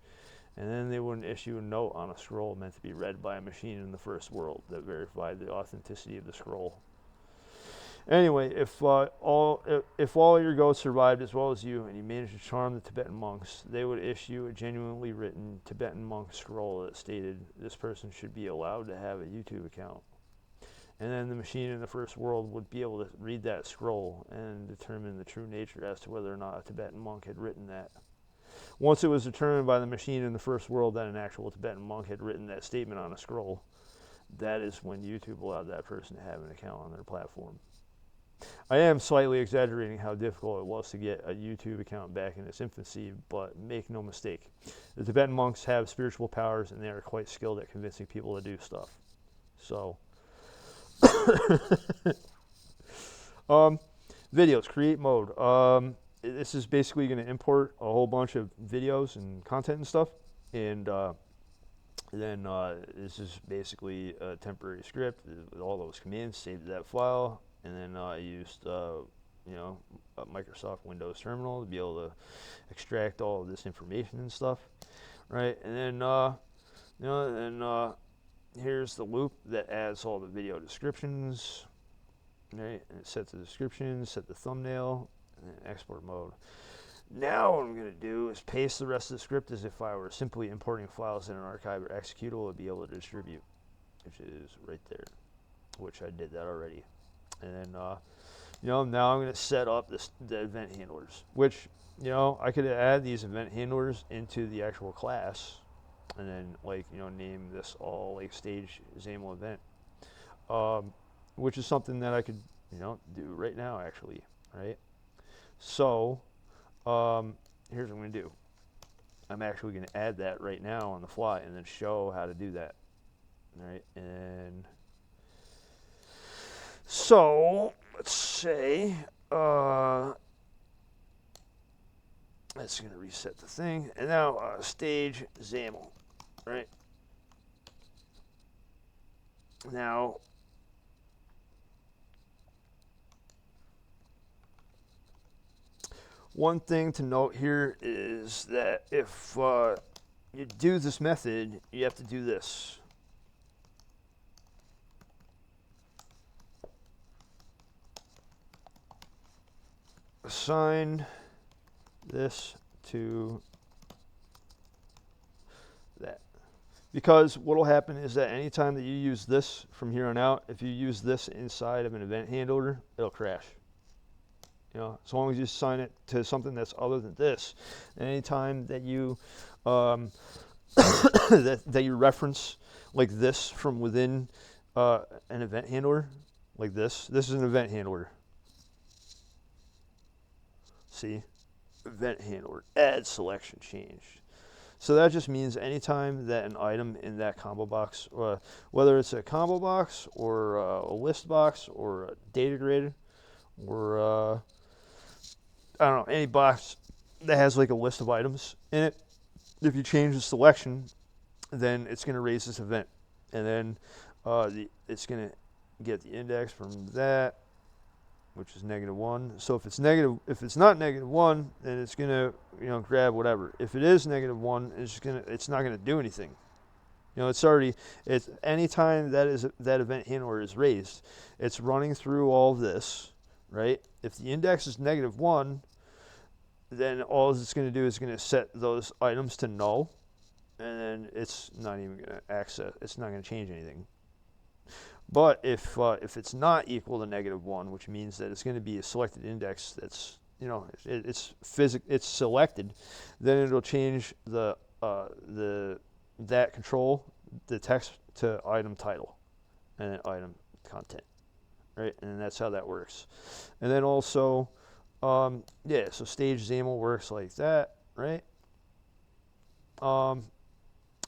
And then they wouldn't issue a note on a scroll meant to be read by a machine in the first world that verified the authenticity of the scroll. Anyway, if all your goats survived as well as you, and you managed to charm the Tibetan monks, they would issue a genuinely written Tibetan monk scroll that stated this person should be allowed to have a YouTube account. And then the machine in the first world would be able to read that scroll and determine the true nature as to whether or not a Tibetan monk had written that. Once it was determined by the machine in the first world that an actual Tibetan monk had written that statement on a scroll, that is when YouTube allowed that person to have an account on their platform. I am slightly exaggerating how difficult it was to get a YouTube account back in its infancy, but make no mistake, the Tibetan monks have spiritual powers and they are quite skilled at convincing people to do stuff. So, videos, create mode. This is basically going to import a whole bunch of videos and content and stuff, and then this is basically a temporary script with all those commands saved to that file. And then I used, a Microsoft Windows terminal to be able to extract all of this information and stuff, right? And then, here's the loop that adds all the video descriptions, right? And it sets the description, set the thumbnail, and then export mode. Now what I'm going to do is paste the rest of the script as if I were simply importing files in an archive or executable to be able to distribute, which is right there, which I did that already. And then, now I'm going to set up the event handlers, which, I could add these event handlers into the actual class and then, name this all like stage XAML event, which is something that I could, do right now, actually, right? So, here's what I'm going to do. I'm actually going to add that right now on the fly and then show how to do that. All right, and so let's say that's going to reset the thing, and now stage XAML, right? Now, one thing to note here is that if you do this method, you have to do this. Assign this to that. Because what will happen is that anytime that you use this from here on out, if you use this inside of an event handler, it'll crash. As long as you assign it to something that's other than this, and anytime that you that you reference like this from within an event handler, like this is an event handler. See, event handler, add selection change. So that just means anytime that an item in that combo box, whether it's a combo box or a list box or a data grid or I don't know, any box that has like a list of items in it, if you change the selection, then it's going to raise this event, and then it's going to get the index from that, which is -1. So if it's not -1, then it's going to grab whatever. If it is -1, it's not going to do anything. It's anytime that event handler is raised, it's running through all of this, right? If the index is -1, then all it's going to do is going to set those items to null, and then it's not even going to access. It's not going to change anything. But if it's not equal to -1, which means that it's going to be a selected index that's it's selected, then it'll change that control, the text, to item title and then item content, right? And that's how that works. And then also, so stage XAML works like that, right?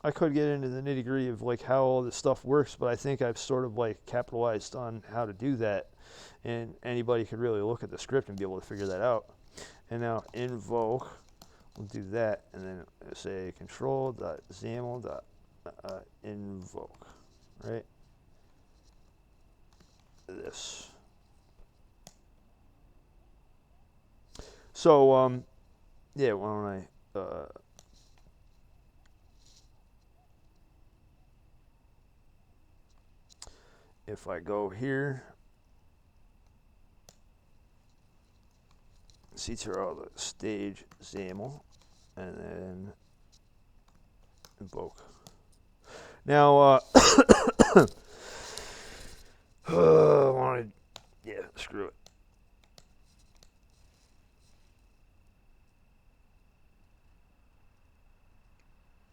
I could get into the nitty-gritty of like how all this stuff works, but I think I've sort of like capitalized on how to do that, and anybody could really look at the script and be able to figure that out. And now invoke, we'll do that, and then say control.xaml.invoke, right? This. So why don't I if I go here, ctr the stage XAML, and then invoke. Now, screw it.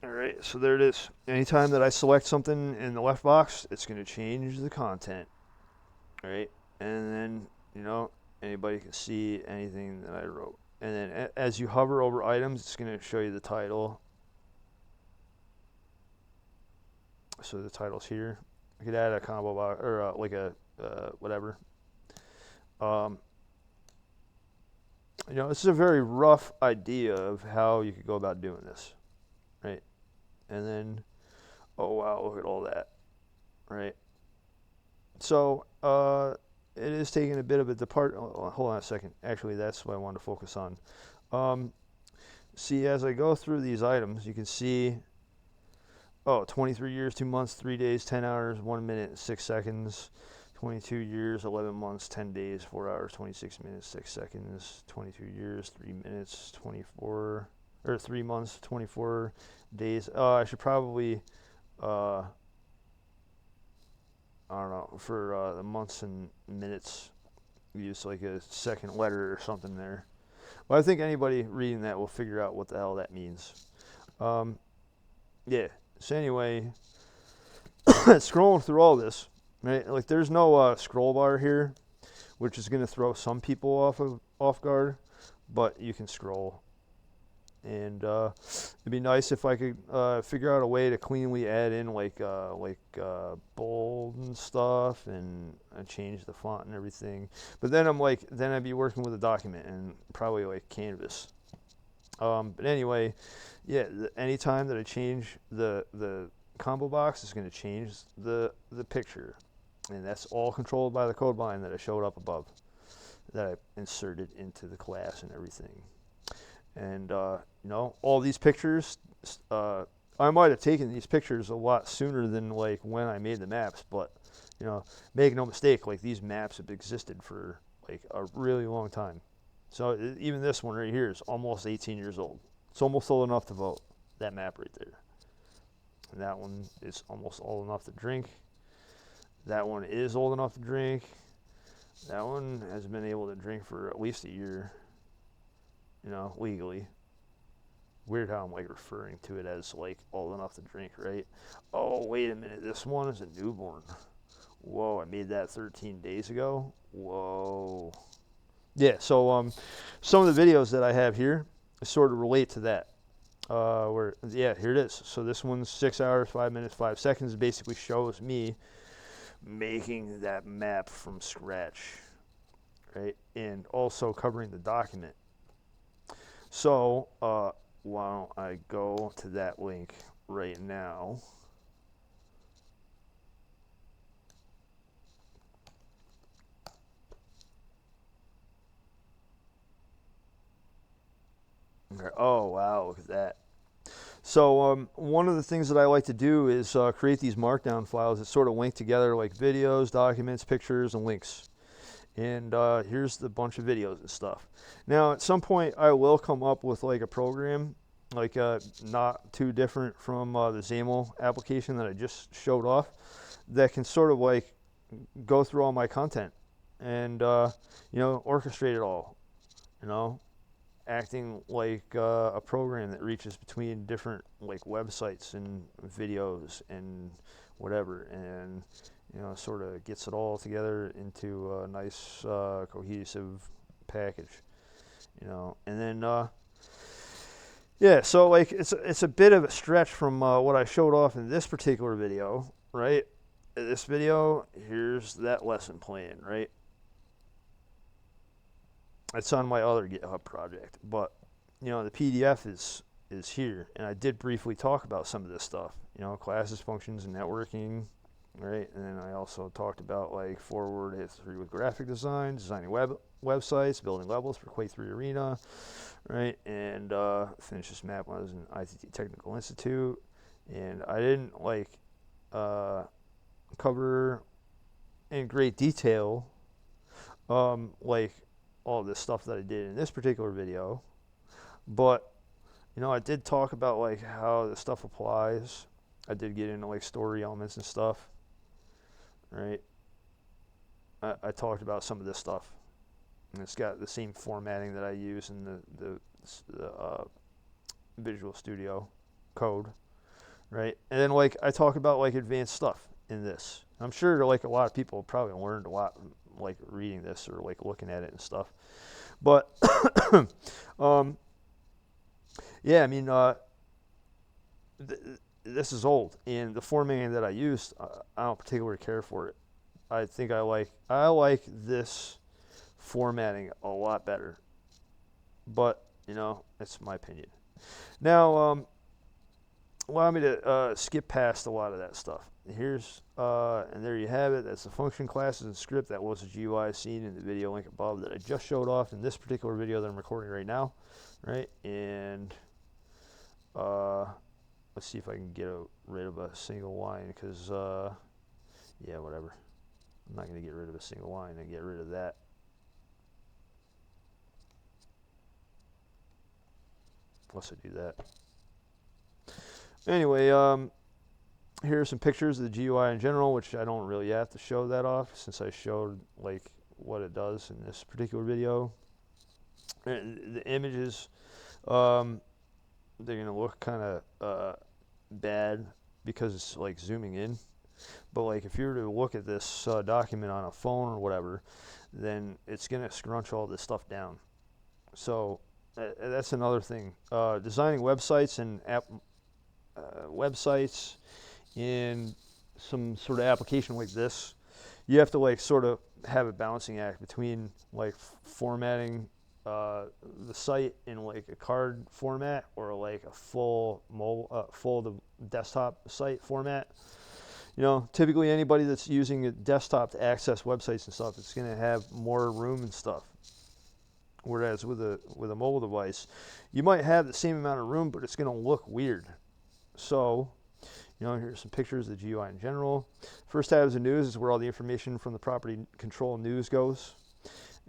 All right, so there it is. Anytime that I select something in the left box, it's going to change the content. All right, and then, anybody can see anything that I wrote. And then as you hover over items, it's going to show you the title. So the title's here. I could add a combo box or whatever. This is a very rough idea of how you could go about doing this, right? And then, oh wow, look at all that, right? So it is taking a bit of a depart. Hold on a second. Actually, that's what I wanted to focus on. See, as I go through these items, you can see, 23 years, 2 months, 3 days, 10 hours, 1 minute, 6 seconds, 22 years, 11 months, 10 days, 4 hours, 26 minutes, 6 seconds, 22 years, 3 minutes, 24, or 3 months, 24 days. I should probably, I don't know, for the months and minutes, use like a second letter or something there. But I think anybody reading that will figure out what the hell that means. Yeah, so anyway, scrolling through all this, right? Like there's no scroll bar here, which is going to throw some people off guard, but you can scroll. And it'd be nice if I could figure out a way to cleanly add in like bold and stuff and change the font and everything. But then then I'd be working with a document and probably like Canvas. But anyway, yeah, anytime that I change the combo box, it's going to change the picture. And that's all controlled by the code line that I showed up above, that I inserted into the class and everything. And, all these pictures, I might have taken these pictures a lot sooner than like when I made the maps, but, make no mistake, like these maps have existed for like a really long time. So even this one right here is almost 18 years old. It's almost old enough to vote, that map right there. And that one is almost old enough to drink. That one is old enough to drink. That one has been able to drink for at least a year, legally. Weird how I'm like referring to it as like old enough to drink, right? Oh, wait a minute. This one is a newborn. Whoa, I made that 13 days ago. Whoa. Yeah, so some of the videos that I have here sort of relate to that. Here it is. So this one's 6 hours, 5 minutes, 5 seconds. Basically shows me making that map from scratch, right? And also covering the document. So why don't I go to that link right now? Oh, wow, look at that. So one of the things that I like to do is create these markdown files that sort of link together like videos, documents, pictures, and links. And here's the bunch of videos and stuff. Now, at some point, I will come up with like a program, like not too different from the XAML application that I just showed off, that can sort of like go through all my content and orchestrate it all, acting like a program that reaches between different like websites and videos and whatever, and sort of gets it all together into a nice cohesive package, and then so like it's a bit of a stretch from what I showed off in this particular video, right? In this video, here's that lesson plan, right? It's on my other GitHub project, but the PDF is here, and I did briefly talk about some of this stuff, classes, functions, and networking, right? And then I also talked about like forward history with graphic design, designing websites, building levels for Quake 3 Arena, right? And finished this map when I was in ITT Technical Institute, and I didn't like cover in great detail like all this stuff that I did in this particular video, but I did talk about like how the stuff applies. I did get into like story elements and stuff, right? I talked about some of this stuff, and it's got the same formatting that I use in the Visual Studio Code, right? And then like I talk about like advanced stuff in this. I'm sure like a lot of people probably learned a lot like reading this or like looking at it and stuff, but yeah, I mean this is old, and the formatting that I used, I don't particularly care for it. I think I like this formatting a lot better, but it's my opinion. Now allow me to skip past a lot of that stuff. Here's and there you have it. That's the function, classes, and script. That was the GUI seen in the video link above that I just showed off in this particular video that I'm recording right now, right? And let's see if I can get rid of a single line, because yeah, whatever. I'm not going to get rid of a single line and get rid of that. Let's do that. Anyway, here are some pictures of the GUI in general, which I don't really have to show that off since I showed like what it does in this particular video. And the images, they're gonna look kind of bad because it's like zooming in. But like if you were to look at this document on a phone or whatever, then it's gonna scrunch all this stuff down. So that's another thing. Designing websites and websites in some sort of application like this, you have to like sort of have a balancing act between like formatting the site in like a card format or like a full desktop site format. You know, typically anybody that's using a desktop to access websites and stuff, it's going to have more room and stuff. Whereas with a mobile device, you might have the same amount of room, but it's going to look weird. So, you know, here's some pictures of the GUI in general. First tab is the news, is where all the information from the property control news goes.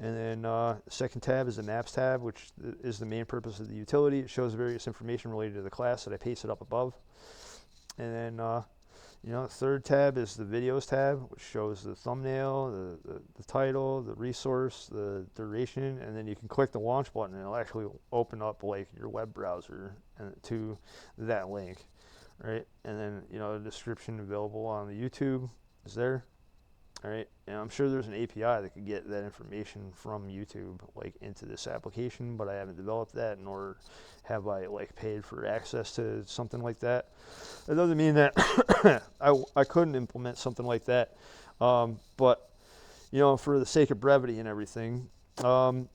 And then the second tab is the maps tab, which is the main purpose of the utility. It shows various information related to the class that I pasted up above. And then, you know, the third tab is the videos tab, which shows the thumbnail, the title, the resource, the duration, and then you can click the launch button and it'll actually open up like your web browser to that link, right? And then, you know, the description available on the YouTube is there. All right, and I'm sure there's an API that could get that information from YouTube like into this application, but I haven't developed that, nor have I like paid for access to something like that. It doesn't mean that I couldn't implement something like that, but you know, for the sake of brevity and everything, the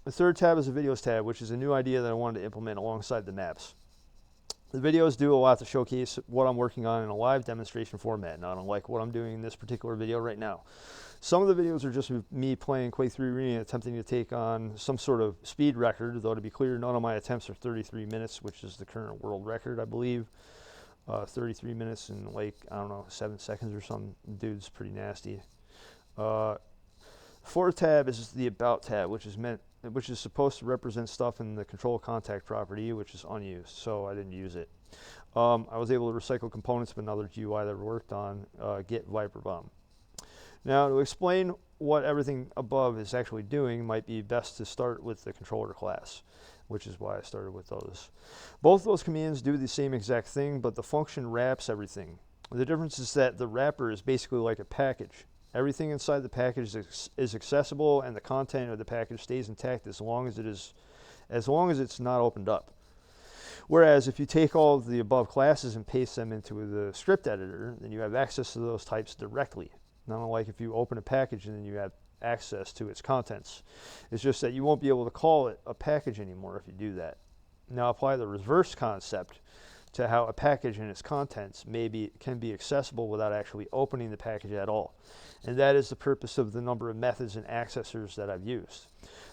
third tab is the videos tab, which is a new idea that I wanted to implement alongside the maps. The videos do a lot to showcase what I'm working on in a live demonstration format, not unlike what I'm doing in this particular video right now. Some of the videos are just me playing Quake 3 Arena, attempting to take on some sort of speed record, though to be clear, none of my attempts are 33 minutes, which is the current world record, I believe. 33 minutes and like, I don't know, 7 seconds or something. Dude's pretty nasty. Fourth tab is the About tab, which is supposed to represent stuff in the control contact property, which is unused, so I didn't use it. I was able to recycle components of another GUI that I worked on, Get Viper Bomb. Now, to explain what everything above is actually doing, might be best to start with the controller class, which is why I started with those. Both those commands do the same exact thing, but the function wraps everything. The difference is that the wrapper is basically like a package. Everything inside the package is accessible, and the content of the package stays intact as long as it's not opened up. Whereas if you take all of the above classes and paste them into the script editor, then you have access to those types directly. Not unlike if you open a package and then you have access to its contents. It's just that you won't be able to call it a package anymore if you do that. Now apply the reverse concept to how a package and its contents can be accessible without actually opening the package at all. And that is the purpose of the number of methods and accessors that I've used.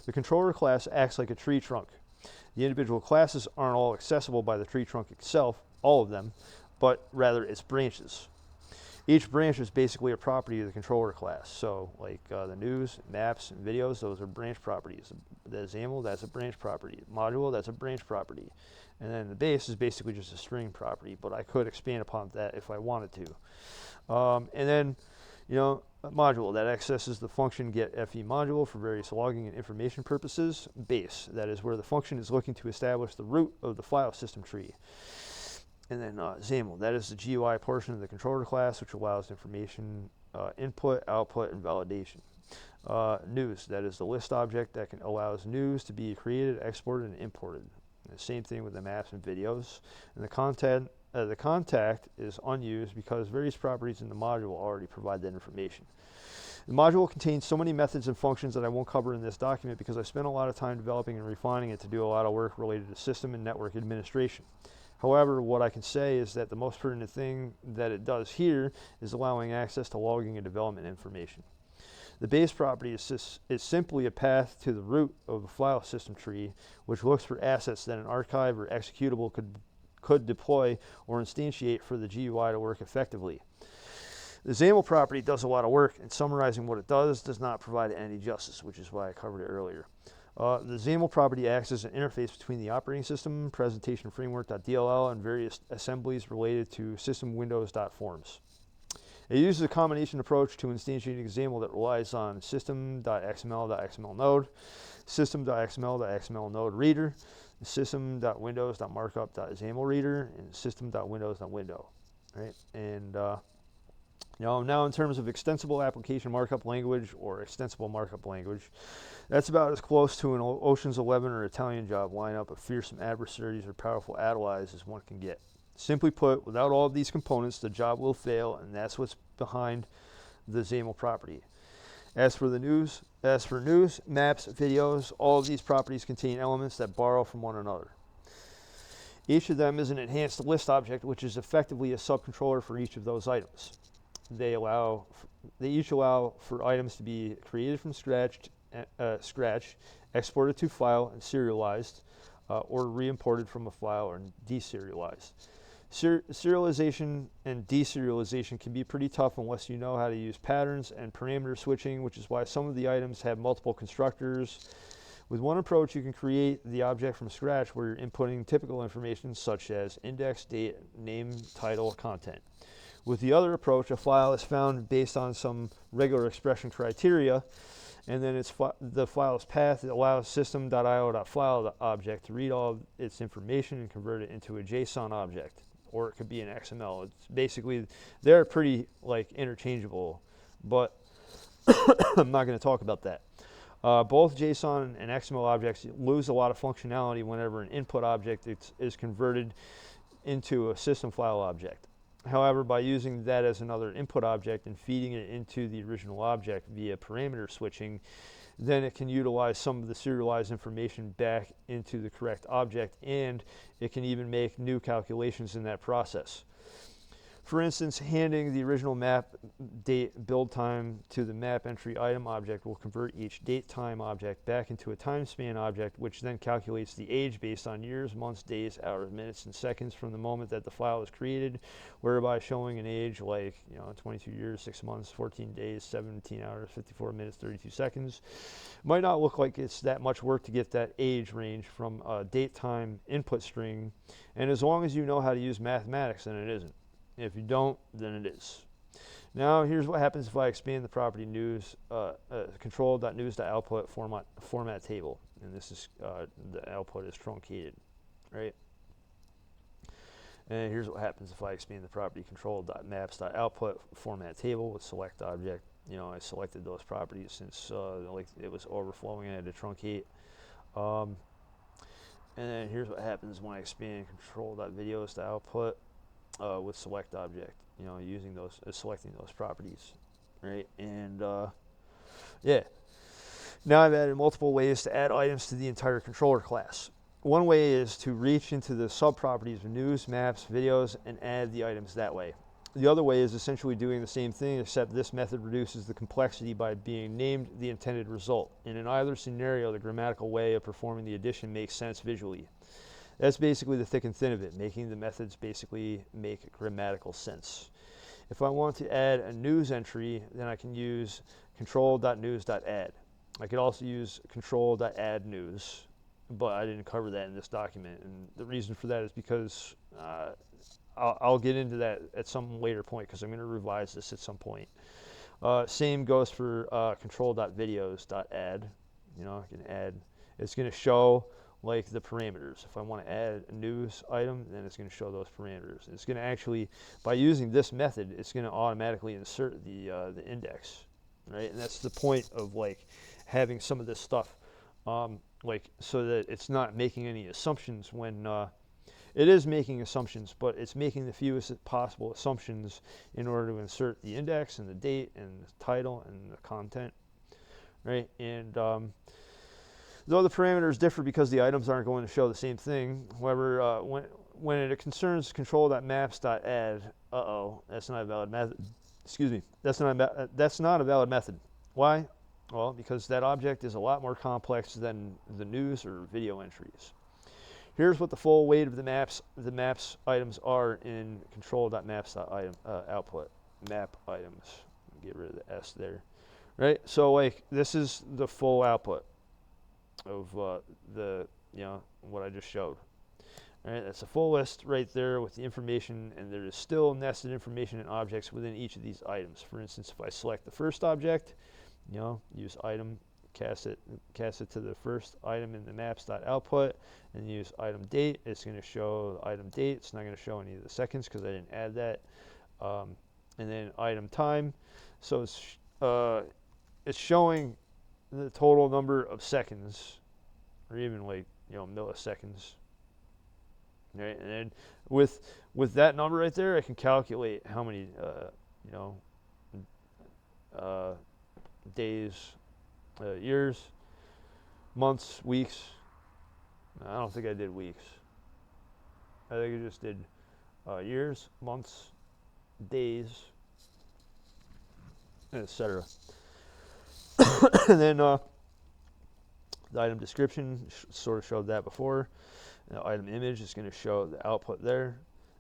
The controller class acts like a tree trunk. The individual classes aren't all accessible by the tree trunk itself, all of them, but rather its branches. Each branch is basically a property of the controller class. So like the news, maps, and videos, those are branch properties. The XAML, that's a branch property. Module, that's a branch property. And then the base is basically just a string property, but I could expand upon that if I wanted to. And then, you know, a module that accesses the function getFE module for various logging and information purposes. Base, that is where the function is looking to establish the root of the file system tree. And then XAML, that is the GUI portion of the controller class, which allows information input, output, and validation. News, that is the list object that allows news to be created, exported, and imported. And the same thing with the maps and videos. And the contact is unused because various properties in the module already provide that information. The module contains so many methods and functions that I won't cover in this document because I spent a lot of time developing and refining it to do a lot of work related to system and network administration. However, what I can say is that the most pertinent thing that it does here is allowing access to logging and development information. The base property is simply a path to the root of the file system tree, which looks for assets that an archive or executable could deploy or instantiate for the GUI to work effectively. The XAML property does a lot of work, and summarizing what it does not provide any justice, which is why I covered it earlier. The XAML property acts as an interface between the operating system, presentation framework.dll, and various assemblies related to system windows.forms. It uses a combination approach to instantiating XAML that relies on system.xml.xml node, system.xml.xml node reader, system.windows.markup.xaml reader, and system.windows.window. Right? And now in terms of extensible application markup language or extensible markup language, that's about as close to an Ocean's 11 or Italian job lineup of fearsome adversaries or powerful allies as one can get. Simply put, without all of these components, the job will fail, and that's what's behind the XAML property. As for news, maps, videos, all of these properties contain elements that borrow from one another. Each of them is an enhanced list object, which is effectively a subcontroller for each of those items. They each allow for items to be created from scratch, exported to file and serialized, or re-imported from a file or deserialized. Serialization and deserialization can be pretty tough unless you know how to use patterns and parameter switching, which is why some of the items have multiple constructors. With one approach, you can create the object from scratch where you're inputting typical information such as index, date, name, title, content. With the other approach, a file is found based on some regular expression criteria, and then the file's path allows system.io.file object to read all of its information and convert it into a JSON object, or it could be an XML. It's basically, they're pretty interchangeable, but I'm not going to talk about that. Both JSON and XML objects lose a lot of functionality whenever an input object is converted into a system file object. However, by using that as another input object and feeding it into the original object via parameter switching, then it can utilize some of the serialized information back into the correct object, and it can even make new calculations in that process. For instance, handing the original map date build time to the map entry item object will convert each date time object back into a time span object, which then calculates the age based on years, months, days, hours, minutes, and seconds from the moment that the file was created, whereby showing an age 22 years, 6 months, 14 days, 17 hours, 54 minutes, 32 seconds. Might not look like it's that much work to get that age range from a date time input string, and as long as you know how to use mathematics, then it isn't. If you don't, then it is. Now, here's what happens if I expand the property news control.news.output format table, and this is the output is truncated, right? And here's what happens if I expand the property control.maps.output format table with select object. I selected those properties since it was overflowing and I had to truncate. And then here's what happens when I expand control.videos.output. With select object, using those, selecting those properties, right? And now I've added multiple ways to add items to the entire controller class. One way is to reach into the subproperties of news, maps, videos, and add the items that way. The other way is essentially doing the same thing, except this method reduces the complexity by being named the intended result. And in either scenario, the grammatical way of performing the addition makes sense visually. That's basically the thick and thin of it, making the methods basically make grammatical sense. If I want to add a news entry, then I can use control.news.add. I could also use control.addNews, but I didn't cover that in this document. And the reason for that is because I'll get into that at some later point because I'm going to revise this at some point. Same goes for control.videos.add. I can add, it's going to show the parameters. If I want to add a news item, then it's going to show those parameters. It's going to actually, by using this method, it's going to automatically insert the index, right? And that's the point of having some of this stuff, so that it's not making any assumptions when it is making assumptions, but it's making the fewest possible assumptions in order to insert the index and the date and the title and the content, right? And though the parameters differ because the items aren't going to show the same thing, however, when it concerns control.maps.add, that's not a valid method. Excuse me, that's not a valid method. Why? Well, because that object is a lot more complex than the news or video entries. Here's what the full weight of the maps items are in control.maps.output. map items. Get rid of the S there, right? So like this is the full output of the what I just showed. All right, that's a full list right there with the information, and there is still nested information and objects within each of these items. For instance, if I select the first object, use item, cast it to the first item in the maps.output, and use item date. It's going to show the item date. It's not going to show any of the seconds because I didn't add that. And then item time. So it's showing the total number of seconds, or even like milliseconds. Right, and then with that number right there, I can calculate how many days, years, months, weeks. I don't think I did weeks. I think I just did years, months, days, etc. And then the item description sort of showed that before. The item image is going to show the output there.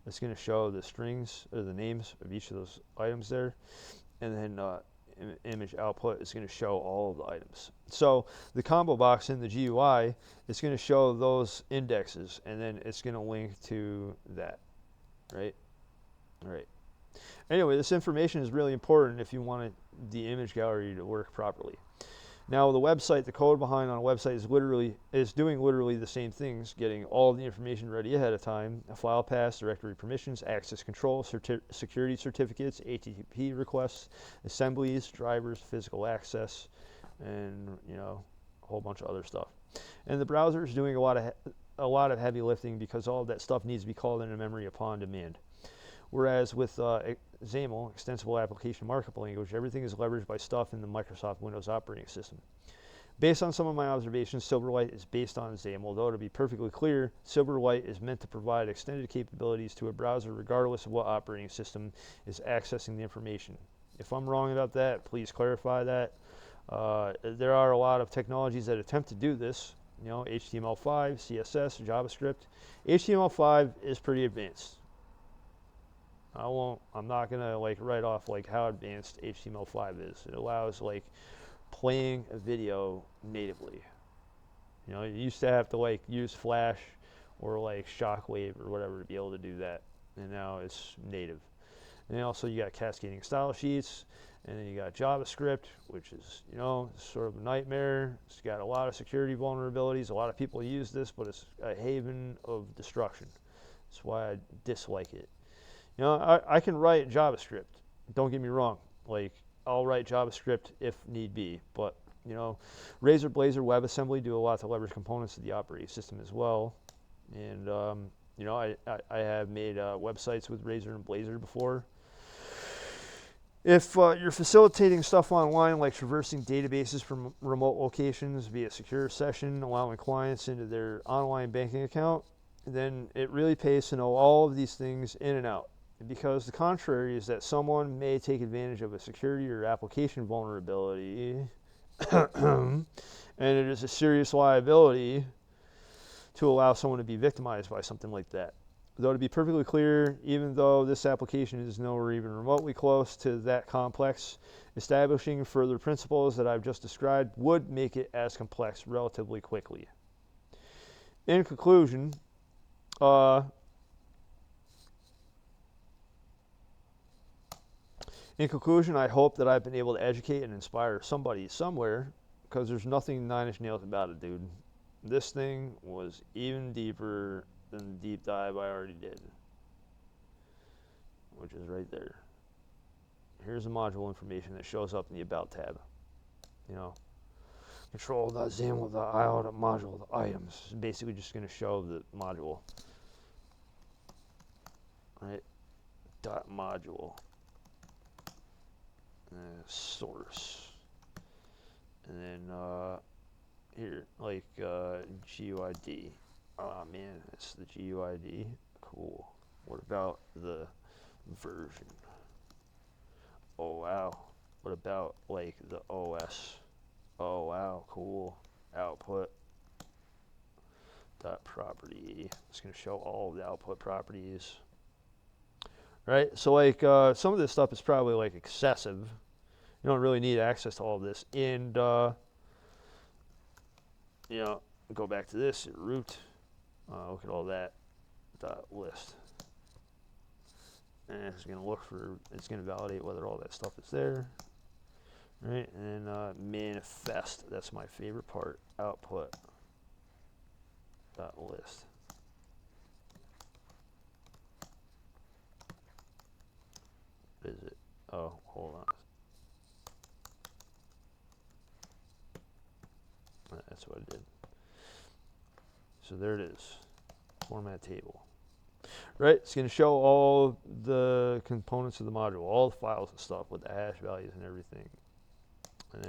It's going to show the strings or the names of each of those items there. And then image output is going to show all of the items. So the combo box in the GUI is going to show those indexes, and then it's going to link to that, right? All right. Anyway, this information is really important if you want the image gallery to work properly. Now the website, the code behind on a website is doing literally the same things, getting all the information ready ahead of time: a file path, directory permissions, access control, security certificates, HTTP requests, assemblies, drivers, physical access, and a whole bunch of other stuff. And the browser is doing a lot of heavy lifting because all of that stuff needs to be called into memory upon demand. Whereas with XAML, Extensible Application Markup Language, everything is leveraged by stuff in the Microsoft Windows operating system. Based on some of my observations, Silverlight is based on XAML, though to be perfectly clear, Silverlight is meant to provide extended capabilities to a browser regardless of what operating system is accessing the information. If I'm wrong about that, please clarify that. There are a lot of technologies that attempt to do this, HTML5, CSS, JavaScript. HTML5 is pretty advanced. I'm not gonna write off how advanced HTML5 is. It allows playing a video natively. You used to have to use Flash or Shockwave or whatever to be able to do that, and now it's native. And then also you got cascading style sheets, and then you got JavaScript, which is sort of a nightmare. It's got a lot of security vulnerabilities. A lot of people use this, but it's a haven of destruction. That's why I dislike it. I can write JavaScript. Don't get me wrong. I'll write JavaScript if need be. But, Razor, Blazor, WebAssembly do a lot to leverage components of the operating system as well. And, I have made websites with Razor and Blazor before. If you're facilitating stuff online, like traversing databases from remote locations via secure session, allowing clients into their online banking account, then it really pays to know all of these things in and out. Because the contrary is that someone may take advantage of a security or application vulnerability, and it is a serious liability to allow someone to be victimized by something like that. Though to be perfectly clear, even though this application is nowhere even remotely close to that complex, establishing further principles that I've just described would make it as complex relatively quickly. In conclusion, I hope that I've been able to educate and inspire somebody somewhere, because there's nothing 9 Inch Nails about it, dude. This thing was even deeper than the deep dive I already did, which is right there. Here's the module information that shows up in the About tab. Control.xaml.io.module items. It's basically just going to show the module. Right? Dot module. Source, and then here GUID. Oh man, it's the GUID. Cool. What about the version? Oh wow. What about the OS? Oh wow, cool. Output dot property. It's going to show all of the output properties. right? So like some of this stuff is probably like excessive. You don't really need access to all of this. And you know, go back to this root. Look at all that dot list, and it's going to look for. It's going to validate whether all that stuff is there, right? And manifest. That's my favorite part. Output dot list. What is it? Oh, hold on. That's what I did. So there it is. Format table. Right? It's going to show all the components of the module, all the files and stuff with the hash values and everything. And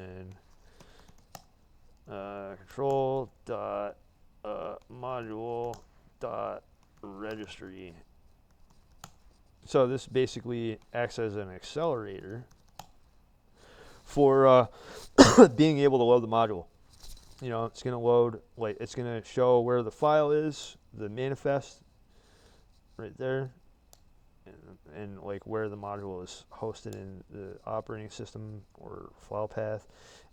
then control dot module dot registry. So this basically acts as an accelerator for being able to load the module. You know, it's going to load, like, it's going to show where the file is, the manifest, right there, and like where the module is hosted in the operating system or file path,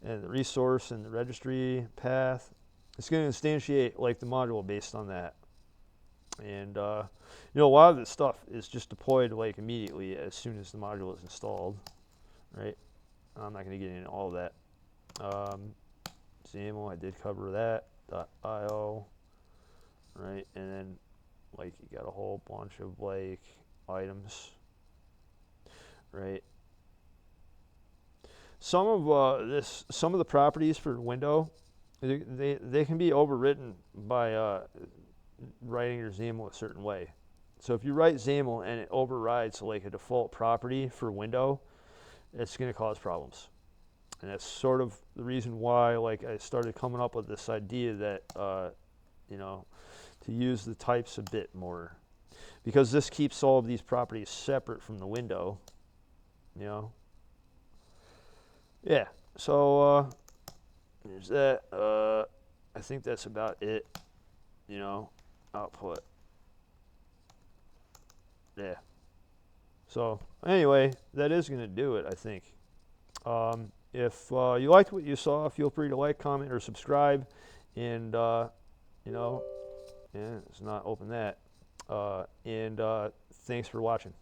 and the resource and the registry path. It's going to instantiate like the module based on that. And you know, a lot of this stuff is just deployed like immediately as soon as the module is installed, right? I'm not going to get into all of that. XAML, I did cover that. .io, right? And then like you got a whole bunch of like items, right? Some of some of the properties for window, they can be overwritten by writing your XAML a certain way. So if you write XAML and it overrides like a default property for window, it's going to cause problems. And that's sort of the reason why like I started coming up with this idea that you know, to use the types a bit more, because this keeps all of these properties separate from the window, you know. Yeah, so there's that. I think that's about it, you know. Output. Yeah. So anyway, that is going to do it, I think. If you liked what you saw, feel free to like, comment, or subscribe. And, you know, yeah, it's not open that. And thanks for watching.